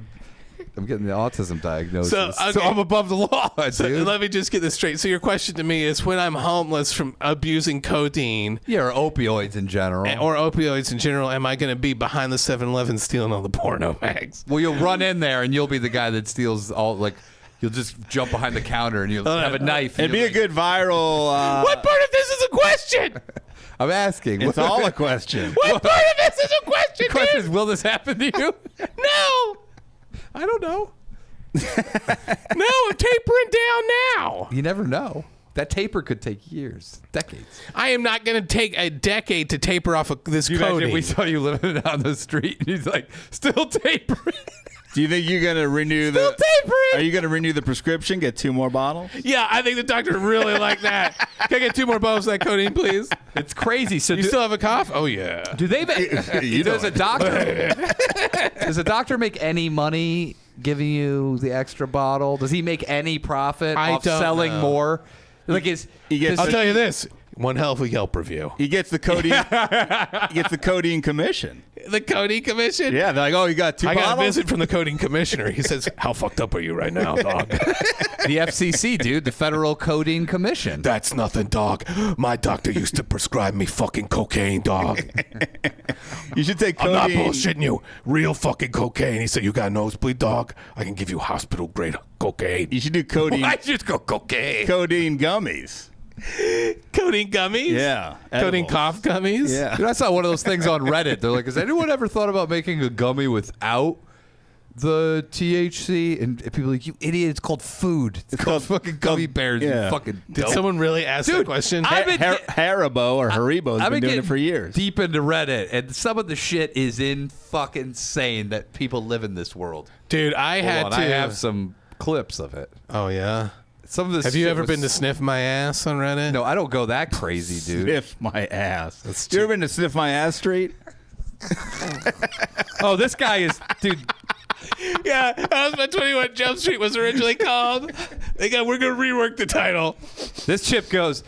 autism diagnosis. So, okay. I'm above the law, So dude. let me just get this straight. So your question to me is, when I'm homeless from abusing codeine Yeah, or opioids in general. or opioids in general, am I going to be behind the 7-Eleven stealing all the porno mags? Well, you'll run in there and you'll be the guy that steals all, like, you'll just jump behind the counter and you'll have a knife. It'd be a good viral. What part of this is a question? I'm asking. It's all a question. What part of this is a question? The question is, will this happen to you? No. I don't know. No, I'm tapering down now. You never know. That taper could take years, decades. I am not going to take a decade to taper off of this You imagine codeine. we saw you living down the street and he's like, still tapering. Do you think you're gonna renew Still tapering. Are you gonna renew the prescription? Get 2 more bottles? Yeah, I think the doctor really like that. Can I get 2 more bottles of that codeine, please? It's crazy. So You still have a cough? Oh, yeah. do they? Does a doctor make any money giving you the extra bottle? Does he make any profit I off don't selling know. more? Like He gets I'll tell you this. One hell of a Yelp review. He gets the codeine. He gets the codeine commission. The codeine commission? Yeah, they're like, "Oh, you got 2 I bottles." got a visit from the codeine commissioner. He says, "How fucked up are you right now, dog?" The FCC, dude, the Federal Codeine Commission. That's nothing, dog. My doctor used to prescribe me fucking cocaine, dog. You should take I'm not codeine. bullshitting you. Real fucking cocaine. He said, "You got a nosebleed, dog? I can give you hospital grade cocaine." You should do codeine. I just go cocaine. Codeine gummies. Codeine gummies? Yeah, Codeine edibles. cough gummies? Yeah. Dude, I saw one of those things on Reddit. They're like, has anyone ever thought about making a gummy without the THC? And people are like, you idiot, it's called food. It's called fucking gummy bears. yeah. You fucking Did dope. someone really ask that Dude, question? I've been Haribo or Haribo's I've been doing it getting for years. deep into Reddit, and some of the shit is in fucking insane that people live in this world. Dude, I Hold had on, to. I have some clips of it. Oh, yeah? Some of this. Have you shit ever was- been to sniff my ass on Reddit? No, I don't go that crazy, dude. Sniff my ass. You ever been to Sniff My Ass Street? Oh, this guy is, dude. Yeah, that was what 21 Jump Street was originally called. We're gonna rework the title. This chick goes,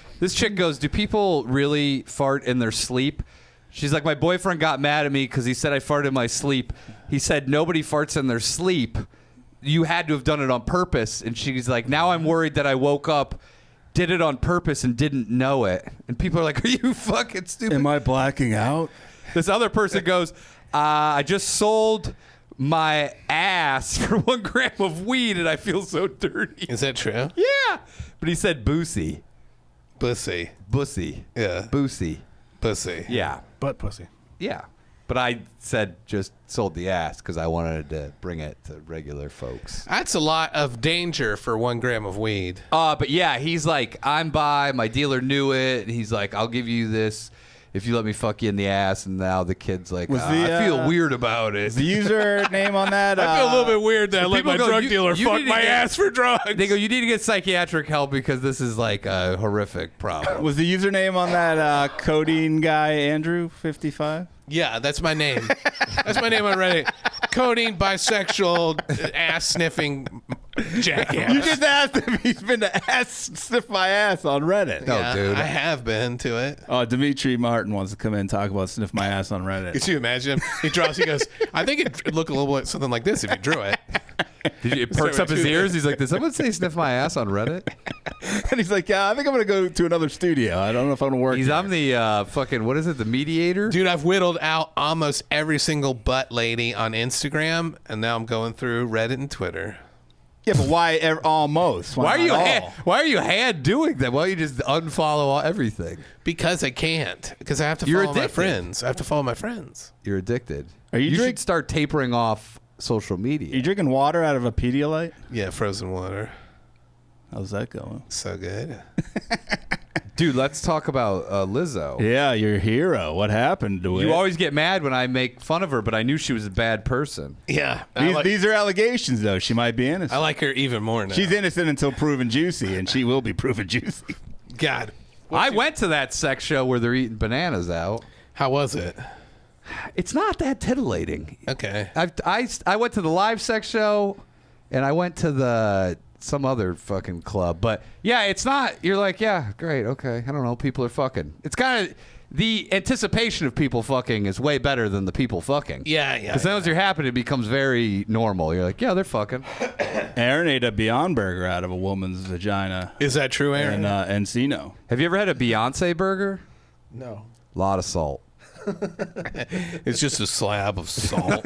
do people really fart in their sleep? She's like, my boyfriend got mad at me because he said I farted in my sleep. He said nobody farts in their sleep. You had to have done it on purpose. And she's like, now I'm worried that I woke up, did it on purpose, and didn't know it. And people are like, are you fucking stupid? Am I blacking out? This other person goes, I just sold my ass for 1 gram of weed and I feel so dirty. Is that true? Yeah. But he said boosie. Bussy. Bussy. Yeah. Boosie. Pussy. Yeah. Butt pussy. Yeah. But I said just sold the ass because I wanted to bring it to regular folks. That's a lot of danger for 1 gram of weed. But yeah, he's like, I'm by, my dealer knew it. And he's like, I'll give you this if you let me fuck you in the ass. And now the kid's like, I feel weird about it. The username on that? I feel a little bit weird that I let people my go, drug "You- dealer you fuck need to my get-" ass for drugs. They go, you need to get psychiatric help because this is like a horrific problem. Was the username on that Codeine guy Andrew 55? Yeah, that's my name. That's my name on Reddit. Codeine, bisexual, ass sniffing jackass. You just asked if he's been to sniff my ass on Reddit. No, Yeah, dude. I have been to it. Oh, Dimitri Martin wants to come in and talk about sniff my ass on Reddit. Could you imagine him? He draws. He goes, I think it'd look a little bit something like this if you drew it. It perks up his ears. He's like, did someone say sniff my ass on Reddit? And he's like, yeah, I think I'm going to go to another studio. I don't know if I'm going to work here. I'm the fucking, what is it, the mediator? Dude, I've whittled out almost every single butt lady on Instagram, and now I'm going through Reddit and Twitter. Yeah, but why almost? Why are you not all? why are you hand doing that? Why don't you just unfollow everything? Because I can't. Because I have to You're follow my addicted. friends. I have to follow my friends. You're addicted. Are you should drink- start tapering off social media. You drinking water out of a Pedialyte? Yeah, frozen water. How's that going? So good. Dude, let's talk about Lizzo. Yeah, your hero. What happened to it? You always get mad when I make fun of her, but I knew she was a bad person. Yeah. These are allegations, though. She might be innocent. I like her even more now. She's innocent until proven juicy, and she will be proven juicy. God. I went to that sex show where they're eating bananas out. How was it? It's not that titillating. Okay. I went to the live sex show, and I went to some other fucking club. But yeah, it's not. You're like, yeah, great, okay. I don't know. People are fucking. It's kind of the anticipation of people fucking is way better than the people fucking. Yeah. Because then once you're happening, it becomes very normal. You're like, yeah, they're fucking. Aaron ate a Beyond Burger out of a woman's vagina Is that true, Aaron? in Encino. Have you ever had a Beyonce burger? No. A lot of salt. It's just a slab of salt.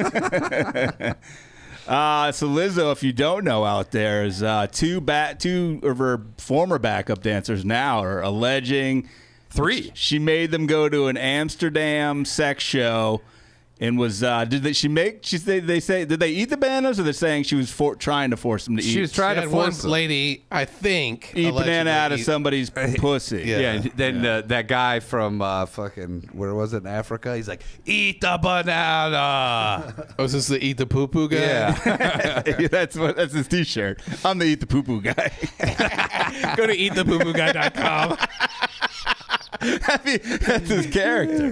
So Lizzo, if you don't know out there, is two of her former backup dancers now are alleging 3. she made them go to an Amsterdam sex show and was did they say did they eat the bananas, or they're saying she was trying to force them to eat? She was trying She to had one force them. lady, I think, eat banana allegedly out of eat- somebody's pussy. Yeah. Yeah, and then that guy from fucking, where was it, in Africa? He's like, eat the banana. Oh, is this the eat the poo poo guy? Yeah. that's his T-shirt. I'm the eat the poo poo guy. Go to eatthepoopooguy.com. That's his character.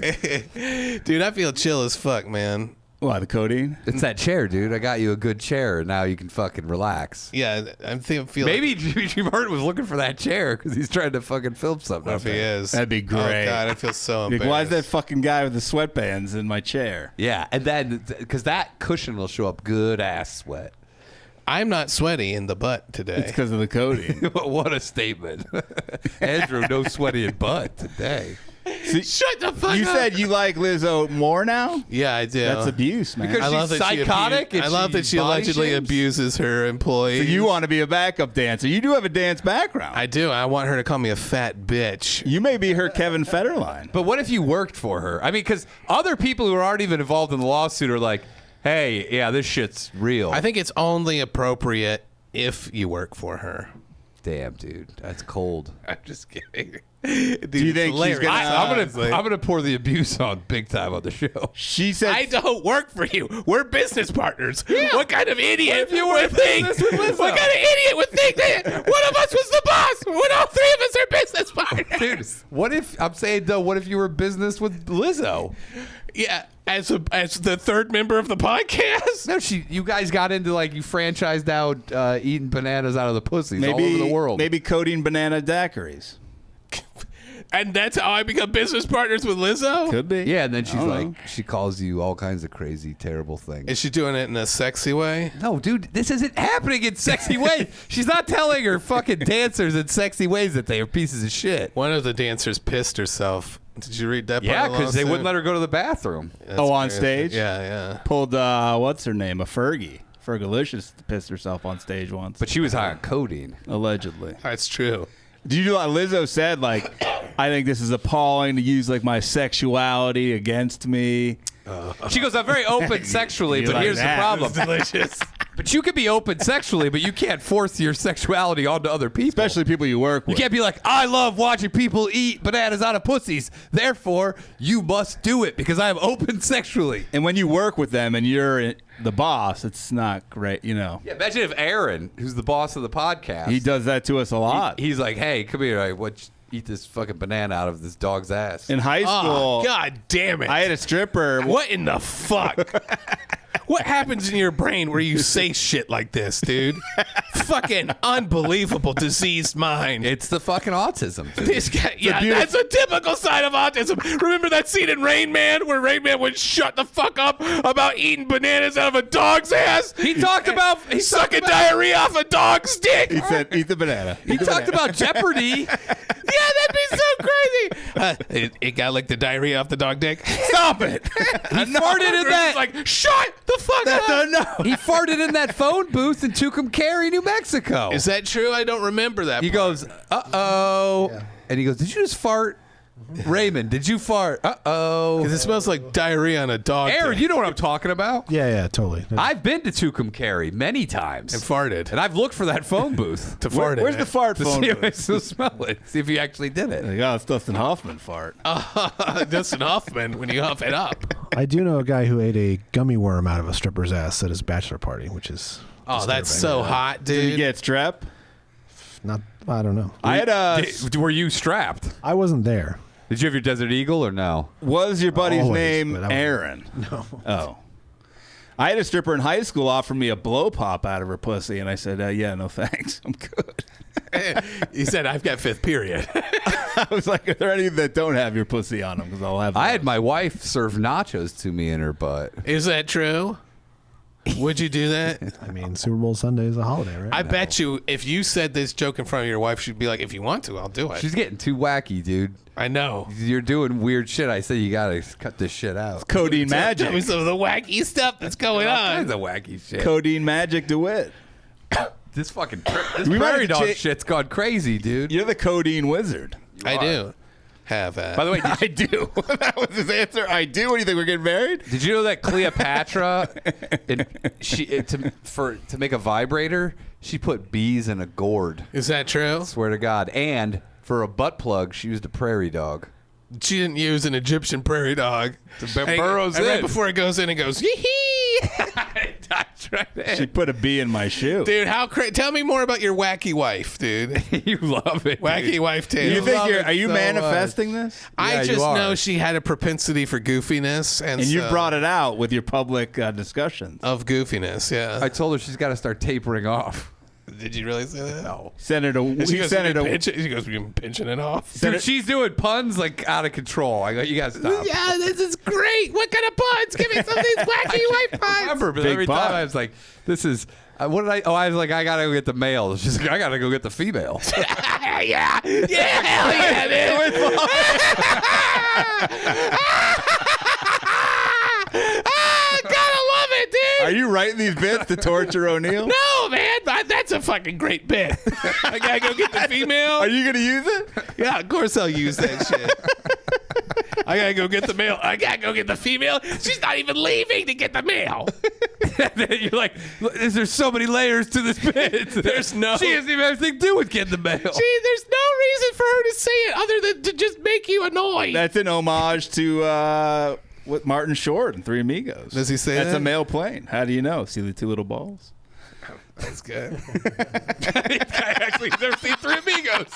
Dude, I feel chill as fuck, man. Why, the codeine? It's that chair, dude. I got you a good chair. Now you can fucking relax. Yeah, I feel Maybe Jimmy Martin was looking for that chair because he's trying to fucking film something. What if he is? That'd be great. Oh God, I feel so Like, embarrassed. why is that fucking guy with the sweatbands in my chair? Yeah, and then because that cushion will show up good ass sweat. I'm not sweaty in the butt It's today. because of the codeine. What a statement. Andrew, no sweaty in butt today. Shut the fuck You up. said you like Lizzo more now? Yeah, I do. That's abuse, man. Because I love she's that psychotic She and I love that she she body allegedly shames? abuses her so employees. you want to be a backup dancer. You do have a dance background. I do. I want her to call me a fat bitch. You may be her Kevin Federline. But what if you worked for her? I mean, because other people who aren't even involved in the lawsuit are like, hey, yeah, this shit's real. I think it's only appropriate if you work for her. Damn, dude, that's cold. I'm just kidding. Dude, Do you think she's gonna- I'm gonna pour the abuse on big time on the show. She said, I don't work for you. We're business partners. What kind of idiot What if you were in business with Lizzo? What kind of idiot would think that one of us was the boss when all 3 of us are business partners? Dude, what if I'm saying though? What if you were in business with Lizzo? Yeah, as the third member of the podcast. No, you guys got into like you franchised out eating bananas out of the pussies all over the world. Maybe Codeine banana daiquiris. And that's how I become business partners with Lizzo? Could be. Yeah, and then she's I don't like, know. she calls you all kinds of crazy, terrible things. Is she doing it in a sexy way? No, dude, this isn't happening in sexy ways. She's not telling her fucking dancers in sexy ways that they are pieces of shit. One of the dancers pissed herself. Did you read that part? Yeah, of the because they lawsuit? wouldn't let her go to the bathroom. That's on crazy. stage? Yeah. Pulled, what's her name? A Fergie. Fergalicious pissed herself on stage once. But she was high on codeine. Allegedly. That's true. Do you know what Lizzo said? Like, I think this is appalling to use like my sexuality against me. She goes, I'm very open sexually, You but like here's that. the problem. Delicious. But you can be open sexually, but you can't force your sexuality onto other people. Especially people you work You with. can't be like, I love watching people eat bananas out of pussies. Therefore, you must do it because I am open sexually. And when you work with them and you're the boss, it's not great, you know. Yeah, imagine if Aaron, who's the boss of the podcast, He does that to us a lot. he's like, hey, come here. Eat this fucking banana out of this dog's ass. In high school, Oh, God damn it. I had a stripper. What in the fuck? What happens in your brain where you say shit like this, dude? Fucking unbelievable diseased mind. It's the fucking autism. Dude. This guy, yeah, that's a typical sign of autism. Remember that scene in Rain Man where Rain Man would shut the fuck up about eating bananas out of a dog's ass? He talked about Sucking diarrhea off a dog's dick. He said, eat the banana. He talked about Jeopardy. Yeah, that'd be so crazy. It got like the diarrhea off the dog dick. Stop it. He farted in that. Like, shut the fuck up. No. He farted in that phone booth in Tucumcari, New Mexico. Is that true? I don't remember that. He goes, uh-oh. And he goes, did you just fart? Raymond, did you fart? Uh-oh. Because it smells like diarrhea on a dog. Aaron, dick. you know what I'm talking about? Yeah, totally. I've been to Tucumcari many times. And farted. And I've looked for that phone booth. To fart in Where's it. the fart to phone see if I booth? still smell it. See if you actually did it. Like, oh, it's Dustin Hoffman fart. Dustin Hoffman when you huff it up. I do know a guy who ate a gummy worm out of a stripper's ass at his bachelor party, which is Oh, that's so hot, Did he dude. get strep? not. I don't know. I had a. Were you strapped? I wasn't there. Did you have your Desert Eagle or no? Was your buddy's Always, name but I wasn't. Aaron? No. Oh. I had a stripper in high school offer me a blow pop out of her pussy, and I said, yeah, no thanks. I'm good. He said, I've got fifth period. I was like, are there any that don't have your pussy on them? Because I'll have I had those. my wife serve nachos to me in her butt. Is that true? Would you do that? I mean, Super Bowl Sunday is a holiday, right? I bet you if you said this joke in front of your wife, she'd be like, if you want to, I'll do it. She's getting too wacky, dude. I know. You're doing weird shit. I said you gotta cut this shit out. Codeine Tell me magic. some of the wacky stuff that's going All on. kinds of wacky shit. Codeine magic DeWitt. This fucking this We might prairie have to dog cha- shit's gone crazy, dude. You're the codeine wizard. I do have that. By the way, I do. That was his answer. I do. What do you think? We're getting married? did you know that Cleopatra, to make a vibrator, she put bees in a gourd? Is that true? Swear to God. And for a butt plug, she used a prairie dog. She didn't use an Egyptian prairie dog. burrows and right in. before it goes in, it goes, yee-hee. That's right. She put a bee in my shoe. Dude, how tell me more about your wacky wife, dude. You love it, Wacky dude. wife, too. You think love you're? it Are you so manifesting this? I Yeah, you just are. know she had a propensity for goofiness. And And you so- brought it out with your public discussions. Of goofiness, yeah. I told her she's got to start tapering off. Did you really say that? No. Send her to. And she We goes, sent her to. she goes, we've been pinching it off. Dude, she's doing puns like out of control. I go, you gotta stop. Yeah, this is great. What kind of puns? Give me some of these wacky white I puns. remember, but Big every time pun. I was like, this is. What did I? Oh, I was like, I gotta go get the male. She's like, I gotta go get the female. yeah, yeah, hell yeah, dude. Gotta love it, dude. Are you writing these bits to torture O'Neill? No, man, that's a fucking great bit. I gotta go get the female. Are you gonna use it? Yeah, of course I'll use that shit. I gotta go get the male. I gotta go get the female. She's not even leaving to get the male. You're like, there's so many layers to this bit. There's no. She doesn't even have anything to do with getting the mail. See, there's no reason for her to say it other than to just make you annoyed. That's an homage to what Martin Short and Three Amigos. Does he say That's that? a male plane. How do you know? See the two little balls? That's good. I actually never seen Three Amigos.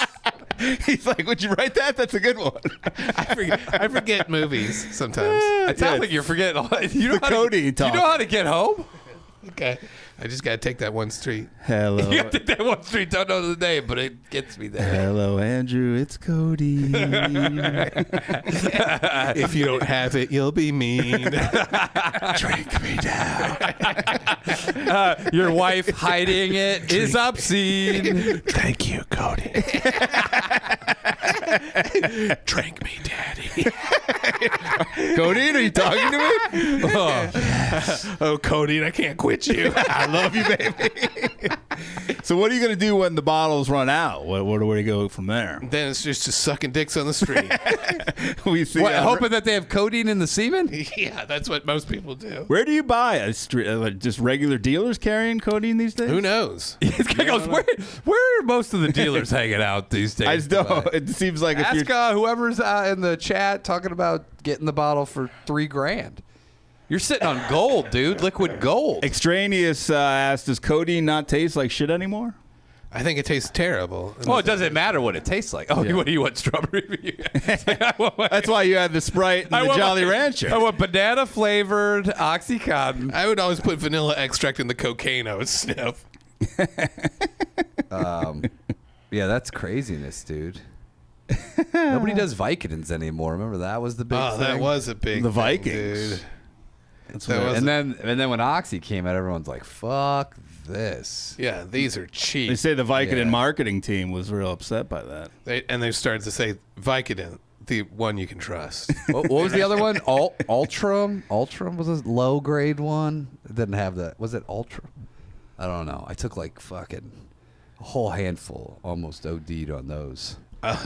He's like, would you write that? That's a good one. I forget movies sometimes. It sounds like you're forgetting. You know, Codeine you talk. know how to get home? Okay. I just got to take that one street. Hello. You have to take that one street. Don't know the name, but it gets me there. Hello, Andrew. It's Cody. If you don't have it, you'll be mean. Drink me down. Your wife hiding it is obscene. Thank you, Cody. Drink me, Daddy. Codeine, are you talking to me? Oh, Cody, I can't quit you. I love you, baby. So what are you going to do when the bottles run out? Where do you go from there? Then it's just sucking dicks on the street. We see. What, hoping that they have codeine in the semen? Yeah, that's what most people do. Where do you buy it? Just regular dealers carrying codeine these days? Who knows? This guy goes, where are most of the dealers hanging out these days? I just don't. It seems like if Ask you're whoever's in the chat talking about getting the bottle for $3,000. You're sitting on gold, dude. Liquid gold. Extraneous asked, does codeine not taste like shit anymore? I think it tastes terrible. Oh, it doesn't matter what it tases like. Oh, what do you want? Strawberry? That's why you had the Sprite and the Jolly Rancher. I want banana flavored Oxycontin. I would always put vanilla extract in the cocaine I would sniff. Yeah, that's craziness, dude. Nobody does Vicodins anymore. Remember that was the big Oh, thing? that was a big The thing, Vikings. dude. That's That weird. was- and then when Oxy came out, everyone's like, "Fuck this." Yeah, these are cheap. They say the Vicodin Yeah. marketing team was real upset by that. They started to say Vicodin, the one you can trust. What was the other one? Ultram. Ultram was a low grade one. It didn't have that. Was it Ultram? I don't know. I took like fucking a whole handful, almost OD'd on those.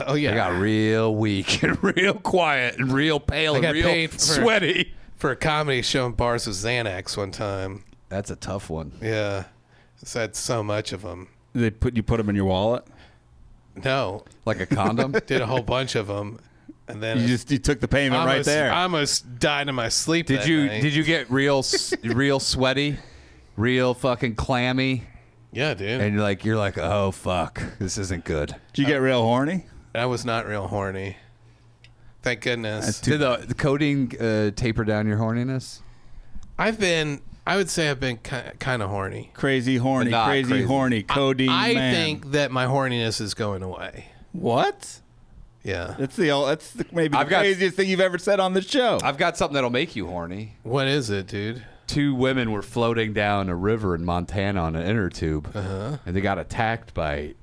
Oh yeah, I got real weak and real quiet and real pale I and got real paid for- sweaty. for a comedy show in bars with Xanax one time. That's a tough one. Yeah, I had so much of them. You put them in your wallet. No, Like a condom. did a whole bunch of them, and then You took the payment right there. I almost died in my sleep. Did that you night. did you get real sweaty, real fucking clammy, Yeah, dude. and you're like, oh fuck, this isn't good. Did you get real horny? I was not real horny. Thank goodness. Did the codeine taper down your horniness? I would say I've been kind of horny. Crazy horny, But not crazy crazy. horny, codeine I man. think that my horniness is going away. What? Yeah. Maybe the I've got- craziest thing you've ever said on the show. I've got something that'll make you horny. What is it, dude? 2 women were floating down a river in Montana on an inner tube, and they got attacked by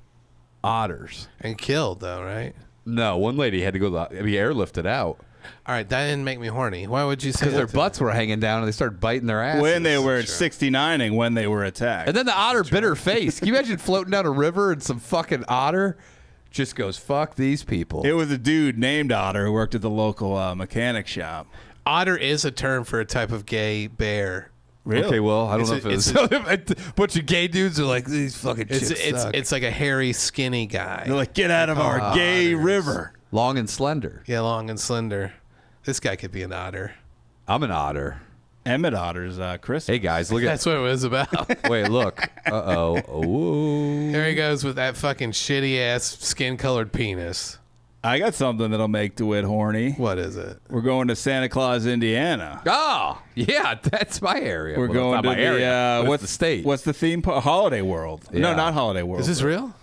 otters. And killed, though, right? No, one lady had to go be airlifted out All right, that didn't make me horny. Why would you say because that? their to butts were hanging down and they started biting their asses. when they were 69ing when they were attacked. And then the otter bit her face. Can you imagine floating down a river and some fucking otter just goes, fuck these people? It was a dude named Otter who worked at the local mechanic shop. Otter is a term for a type of gay bear. Really? Okay, well, I don't It's know a- if it was. A bunch of gay dudes are like, these fucking chicks suck. It's like a hairy, skinny guy. They're like, get out of our gay Otters. river. long and slender. Yeah, long and slender. This guy could be an otter. I'm an otter. Emmett Otter's Chris. Hey, guys, look at That's what it was about. Wait, look. Uh-oh. Oh. There he goes with that fucking shitty ass skin colored penis. I got something that'll make DeWitt horny. What is it? We're going to Santa Claus, Indiana. Oh, yeah, that's my area. We're Well, going not to my area, but what's it's the state. What's the theme park? Holiday World. No, Yeah. not Holiday World. Is this real?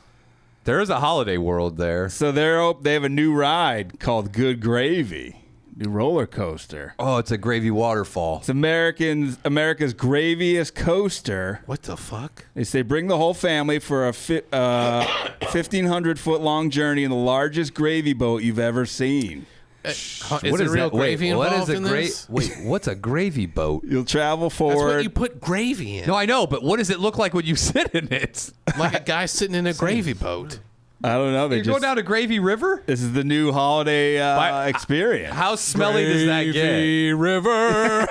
There is a holiday world there. So they have a new ride called Good Gravy, new roller coaster. Oh, it's a gravy waterfall. It's America's graviest coaster. What the fuck? They say bring the whole family for a 1,500-foot long journey in the largest gravy boat you've ever seen. Is What there real that? gravy Wait, involved in this? Wait, what's a gravy boat? You'll travel That's forward. what you put gravy in. No, I know, but what does it look like when you sit in it? Like a guy sitting in a gravy boat. I don't know. They You just go down to Gravy River? This is the new holiday experience. How smelly does that get? Gravy River.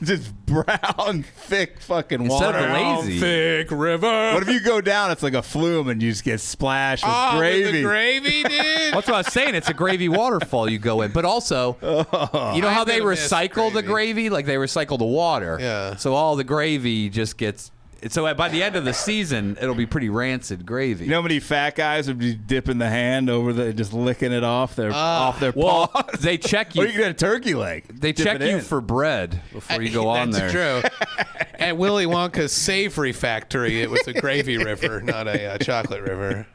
Just brown, thick fucking Instead water. of lazy. Thick river. What if you go down? It's like a flume, and you just get splashed with With gravy. the gravy, dude. That's what I was saying. It's a gravy waterfall you go in. But also, you know how I'm they gonna miss recycle the gravy. gravy? Like they recycle the water. Yeah. So all the gravy just gets So by the end of the season, it'll be pretty rancid gravy. You know how many fat guys would be dipping the hand over just licking it off their well, paw? they check Or you. you can get a turkey leg. They Dip check it you in. for bread before you go on there. That's true. At Willy Wonka's Savory Factory, it was a gravy river, not a chocolate river.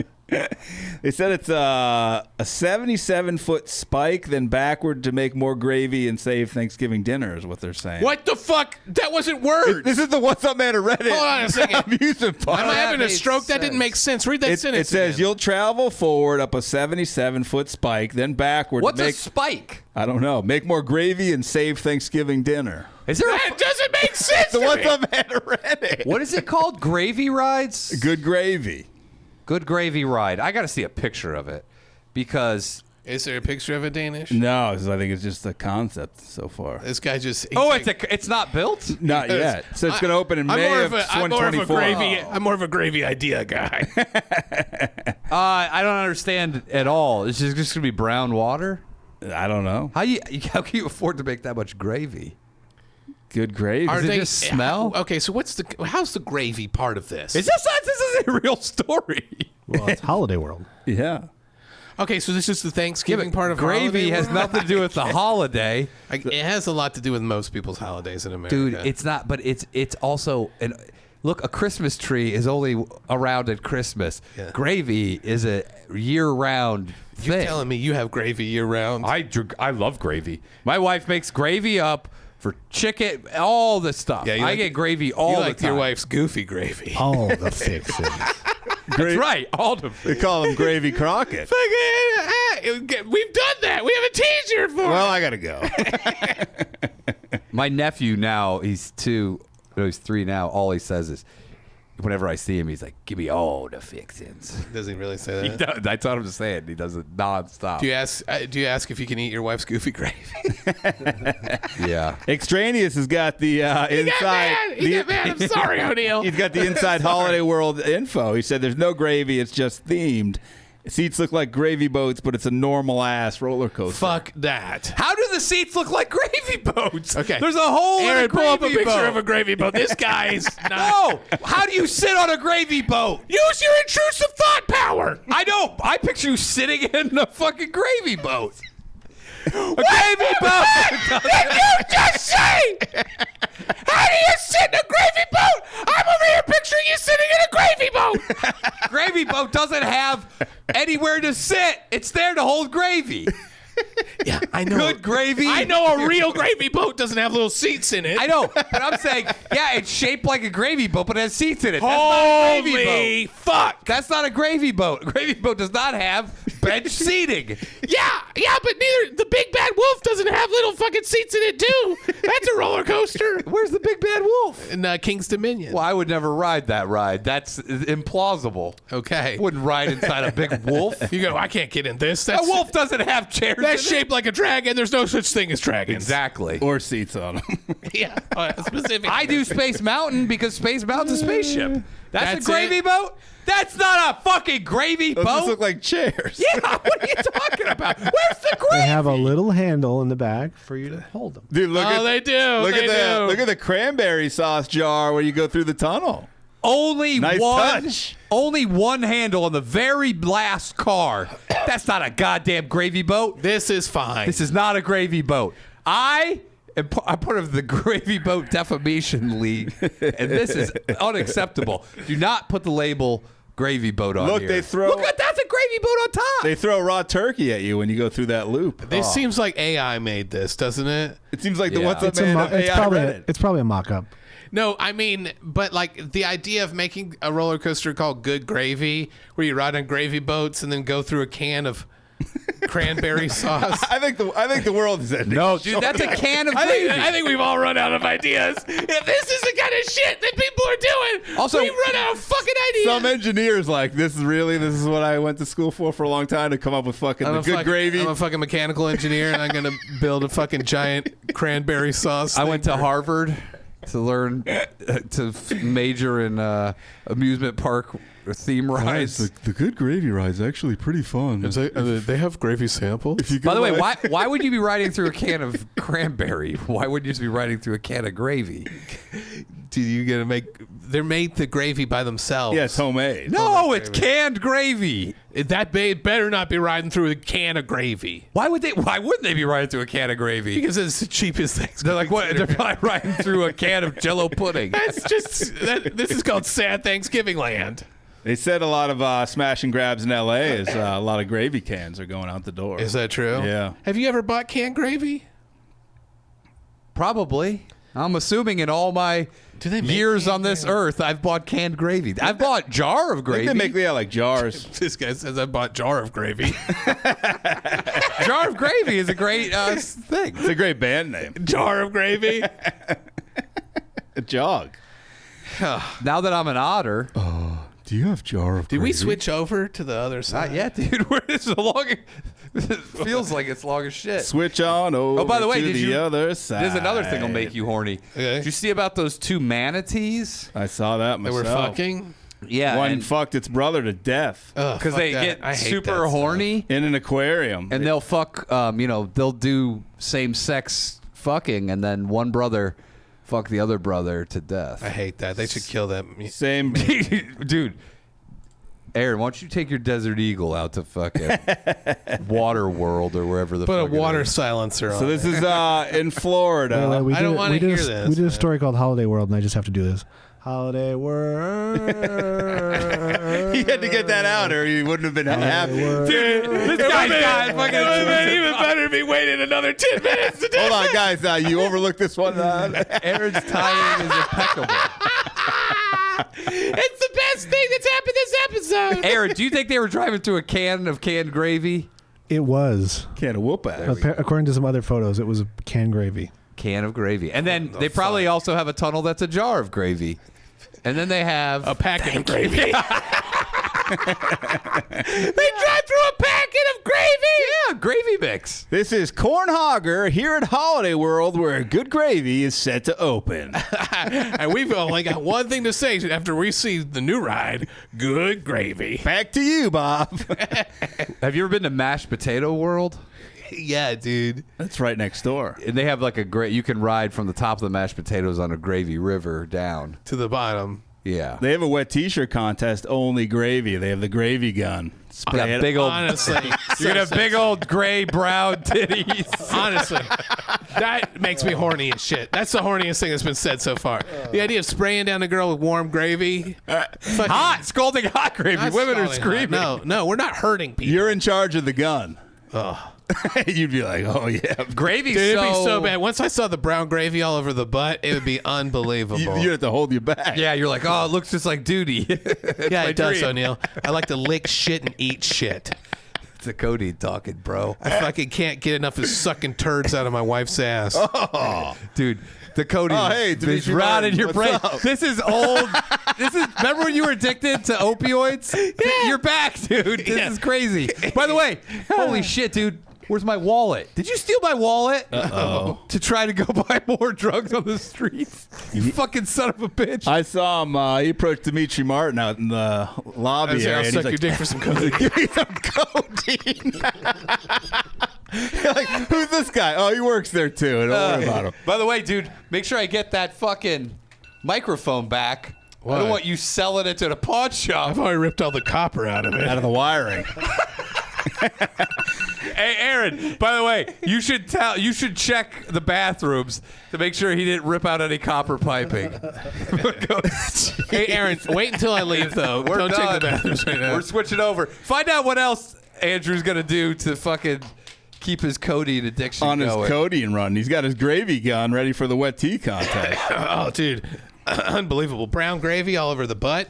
They said it's a 77-foot spike, then backward to make more gravy and save Thanksgiving dinner is what they're saying. What the fuck? That wasn't words. This is the What's Up Man of Reddit. Hold on a second. Amusement park. Am I having a made stroke? That didn't sense. make sense. Read that It sentence. says again. you'll travel forward up a 77-foot spike, then backward What's to a make, spike? I don't know, make more gravy and save Thanksgiving dinner. Is there That doesn't make sense. The to What's me. Up Man of Reddit. what is it called? Gravy rides? Good gravy. Good gravy ride. I got to see a picture of it because Is there a picture of a Danish? No, I think it's just a concept so far. This guy just. it's not built. Not yet. So it's going to open in May of I'm more of a 2024. gravy. I'm more of a gravy idea guy. I don't understand at all. It's just going to be brown water. I don't know. How can you afford to make that much gravy? Good gravy. Does it just smell? Okay, so how's the gravy part of this? This is a real story. Well, it's Holiday World. Yeah. Okay, so this is the Thanksgiving part of gravy Holiday has World? nothing to do with the holiday. It has a lot to do with most people's holidays in America. Dude, it's not, but it's also look, a Christmas tree is only around at Christmas. Yeah. Gravy is a year-round You're thing. telling me you have gravy year round? I love gravy. My wife makes gravy up for chicken, all the stuff. Yeah, you I like- get gravy You all the like time. your wife's goofy gravy. All the fixings. That's right. All the They call him Gravy Crockett. We've done that. We have a T-shirt for Well, it. I got to go. My nephew now, he's 2. No, he's 3 now. All he says is, whenever I see him, he's like, "Give me all the fixins." Does he really say He that? does. I taught him to say it. He does it nonstop. Do you ask if you can eat your wife's goofy gravy? Yeah. Extraneous has got the inside. He got mad. I'm sorry, O'Neill. He's got the inside Holiday World info. He said there's no gravy. It's just themed. Seats look like gravy boats, but it's a normal ass roller coaster. Fuck that. How do the seats look like gravy boats? Okay. There's a hole Aaron, in a pull up a gravy picture boat. of a gravy boat. This guy's not. No. How do you sit on a gravy boat? Use your intrusive thought power. I don't. I picture you sitting in a fucking gravy boat. A gravy boat. Did you just say? How do you sit in a gravy boat? I'm over here picturing you sitting in a gravy boat. Gravy boat doesn't have anywhere to sit. It's there to hold gravy. Yeah, I know. Good gravy. I know a real gravy boat doesn't have little seats in it. I know, but I'm saying, yeah, it's shaped like a gravy boat, but it has seats in it. That's not a gravy Holy boat. fuck. That's not a gravy boat. A gravy boat does not have bench seating. Yeah, but neither the Big Bad Wolf doesn't have little fucking seats in it too. That's a roller coaster. Where's the Big Bad Wolf? In King's Dominion. Well, I would never ride that ride. That's implausible. Okay. Wouldn't ride inside a big wolf. You go, I can't get in this. A wolf doesn't have chairs. That's in it. shaped like a dragon. There's no such thing as dragons. Exactly. Or seats on them. Yeah, specific. I do Space Mountain because Space Mountain's a spaceship. That's That's a gravy it? boat? That's not a fucking gravy Those just boat. look like chairs. Yeah, what are you talking about? Where's the They gravy? have a little handle in the back for you to hold them. Dude, look Oh, they do. Look They do. Look at the cranberry sauce jar where you go through the tunnel. Only Nice one. touch. Only one handle on the very last car. That's not a goddamn gravy boat. This is fine. This is not a gravy boat. I'm part of the Gravy Boat Defamation League, and this is unacceptable. Do not put the label Gravy Boat on Look, here. they throw- Look at that's a gravy boat on top. They throw raw turkey at you when you go through that loop. This seems like AI made this, doesn't it? It seems like the Yeah. What's Up It's, Man of AI Reddit. it's probably a mock-up. No, I mean, but like the idea of making a roller coaster called Good Gravy, where you ride on gravy boats and then go through a can of cranberry sauce. I think the world is ending. No, dude, that's a can of I gravy. think we've all run out of ideas. If this is the kind of shit that people are doing, Also- we've run out of fucking ideas. Some engineers like this is what I went to school for a long time to come up with fucking the good gravy. I'm a fucking mechanical engineer, and I'm gonna build a fucking giant cranberry sauce. I went to Harvard to learn to major in amusement park theme rides. the good gravy ride is actually pretty fun. They have gravy samples. By the way, why would you be riding through a can of cranberry? Why wouldn't you just be riding through a can of gravy? Do you gonna make They made the gravy by themselves. Yeah, it's homemade. No, it's canned gravy. That better not be riding through a can of gravy. Why wouldn't they be riding through a can of gravy? Because it's the cheapest thing. They're like, what? They're probably riding through a can of Jello pudding. That's just this is called sad Thanksgiving land. They said a lot of smash and grabs in L.A. is a lot of gravy cans are going out the door. Is that true? Yeah. Have you ever bought canned gravy? Probably. I'm assuming in all my they make years canned on this gravy? earth, I've bought canned gravy. I've bought jar of I gravy. think they make like jars. This guy says I bought jar of gravy. Jar of gravy is a great thing. It's a great band name. Jar of gravy. A jog. Now that I'm an otter. Do you have jar of Did we switch over to the other side? Not yet, dude. Where is the long? It feels like it's long as shit. Switch on over Oh, by the way, to did the you- other side. There's another thing that'll make you horny. Okay. Did you see about those two manatees? I saw that They myself. were fucking. Yeah, One fucked its brother to death because they get super horny in an aquarium. and they'll fuck. They'll do same-sex fucking, and then one brother fuck the other brother to death. I hate that. They should kill that. Same. Dude. Aaron, why don't you take your Desert Eagle out to fucking Water World or wherever the Put a fuck it water is. silencer on. So this is in Florida. Well, I don't wanna hear this, We did a man. story called Holiday World, and I just have to do this. Holiday World. He had to get that out, or he wouldn't have been happy. World. Dude, this guy's got fucking. It would have been even better if he waited another 10 minutes to do Hold on, guys. You overlooked this one. Aaron's timing is impeccable. It's the best thing that's happened this episode. Aaron, do you think they were driving through a can of canned gravy? It was. Can't whoop at. According to some other photos, it was canned gravy. Can of gravy. And then they probably also have a tunnel that's a jar of gravy. And then they have A packet of gravy. They drive through a packet of gravy. Yeah, gravy mix. This is Cornhogger here at Holiday World, where good gravy is set to open. And we've only got one thing to say after we see the new ride. Good gravy. Back to you, Bob. Have you ever been to Mashed Potato World? Yeah, dude. That's right next door. And they have like a great. You can ride from the top of the mashed potatoes on a gravy river down. To the bottom. Yeah. They have a wet T-shirt contest, only gravy. They have the gravy gun. You got Spray it. big old. Honestly. You're gonna have big old gray brown titties. Honestly, that makes me horny as shit. That's the horniest thing that's been said so far. The idea of spraying down a girl with warm gravy. Fucking- Hot, scalding hot gravy. not Women are scalding hot. screaming. No, we're not hurting people. You're in charge of the gun. You'd be like, oh yeah. Gravy's Dude, it'd be so bad. Once I saw the brown gravy all over the butt, it would be unbelievable. You'd have to hold you back. Yeah, you're like, oh, it looks just like duty. yeah, my it does, dream. O'Neill. I like to lick shit and eat shit. It's a Codeine talking, bro. I fucking can't get enough of sucking turds out of my wife's ass. Dude, the Codeine Oh, hey, is Dimitri rotting your Martin, brain. what's up? This is old. Remember when you were addicted to opioids? Yeah. You're back, dude. This Yeah. is crazy. By the way, holy shit, dude. Where's my wallet? Did you steal my wallet? Uh-oh. To try to go buy more drugs on the streets? You fucking son of a bitch. I saw him. He approached Dimitri Martin out in the lobby I was like, area. I'll and suck he's your like, dick for some codeine. give me some codeine. You're like, who's this guy? Oh, he works there too. Don't worry about him. By the way, dude, make sure I get that fucking microphone back. I Why? don't want you selling it to the pawn shop. I've already ripped all the copper out of it. Out of the wiring. Hey, Aaron, by the way, you should check the bathrooms to make sure he didn't rip out any copper piping. Hey, Aaron, wait until I leave, though. We're Don't done. check the bathrooms right now. We're switching over. Find out what else Andrew's going to do to fucking keep his codeine addiction On going. his codeine run. He's got his gravy gun ready for the wet tea contest. Oh, dude. Unbelievable. Brown gravy all over the butt.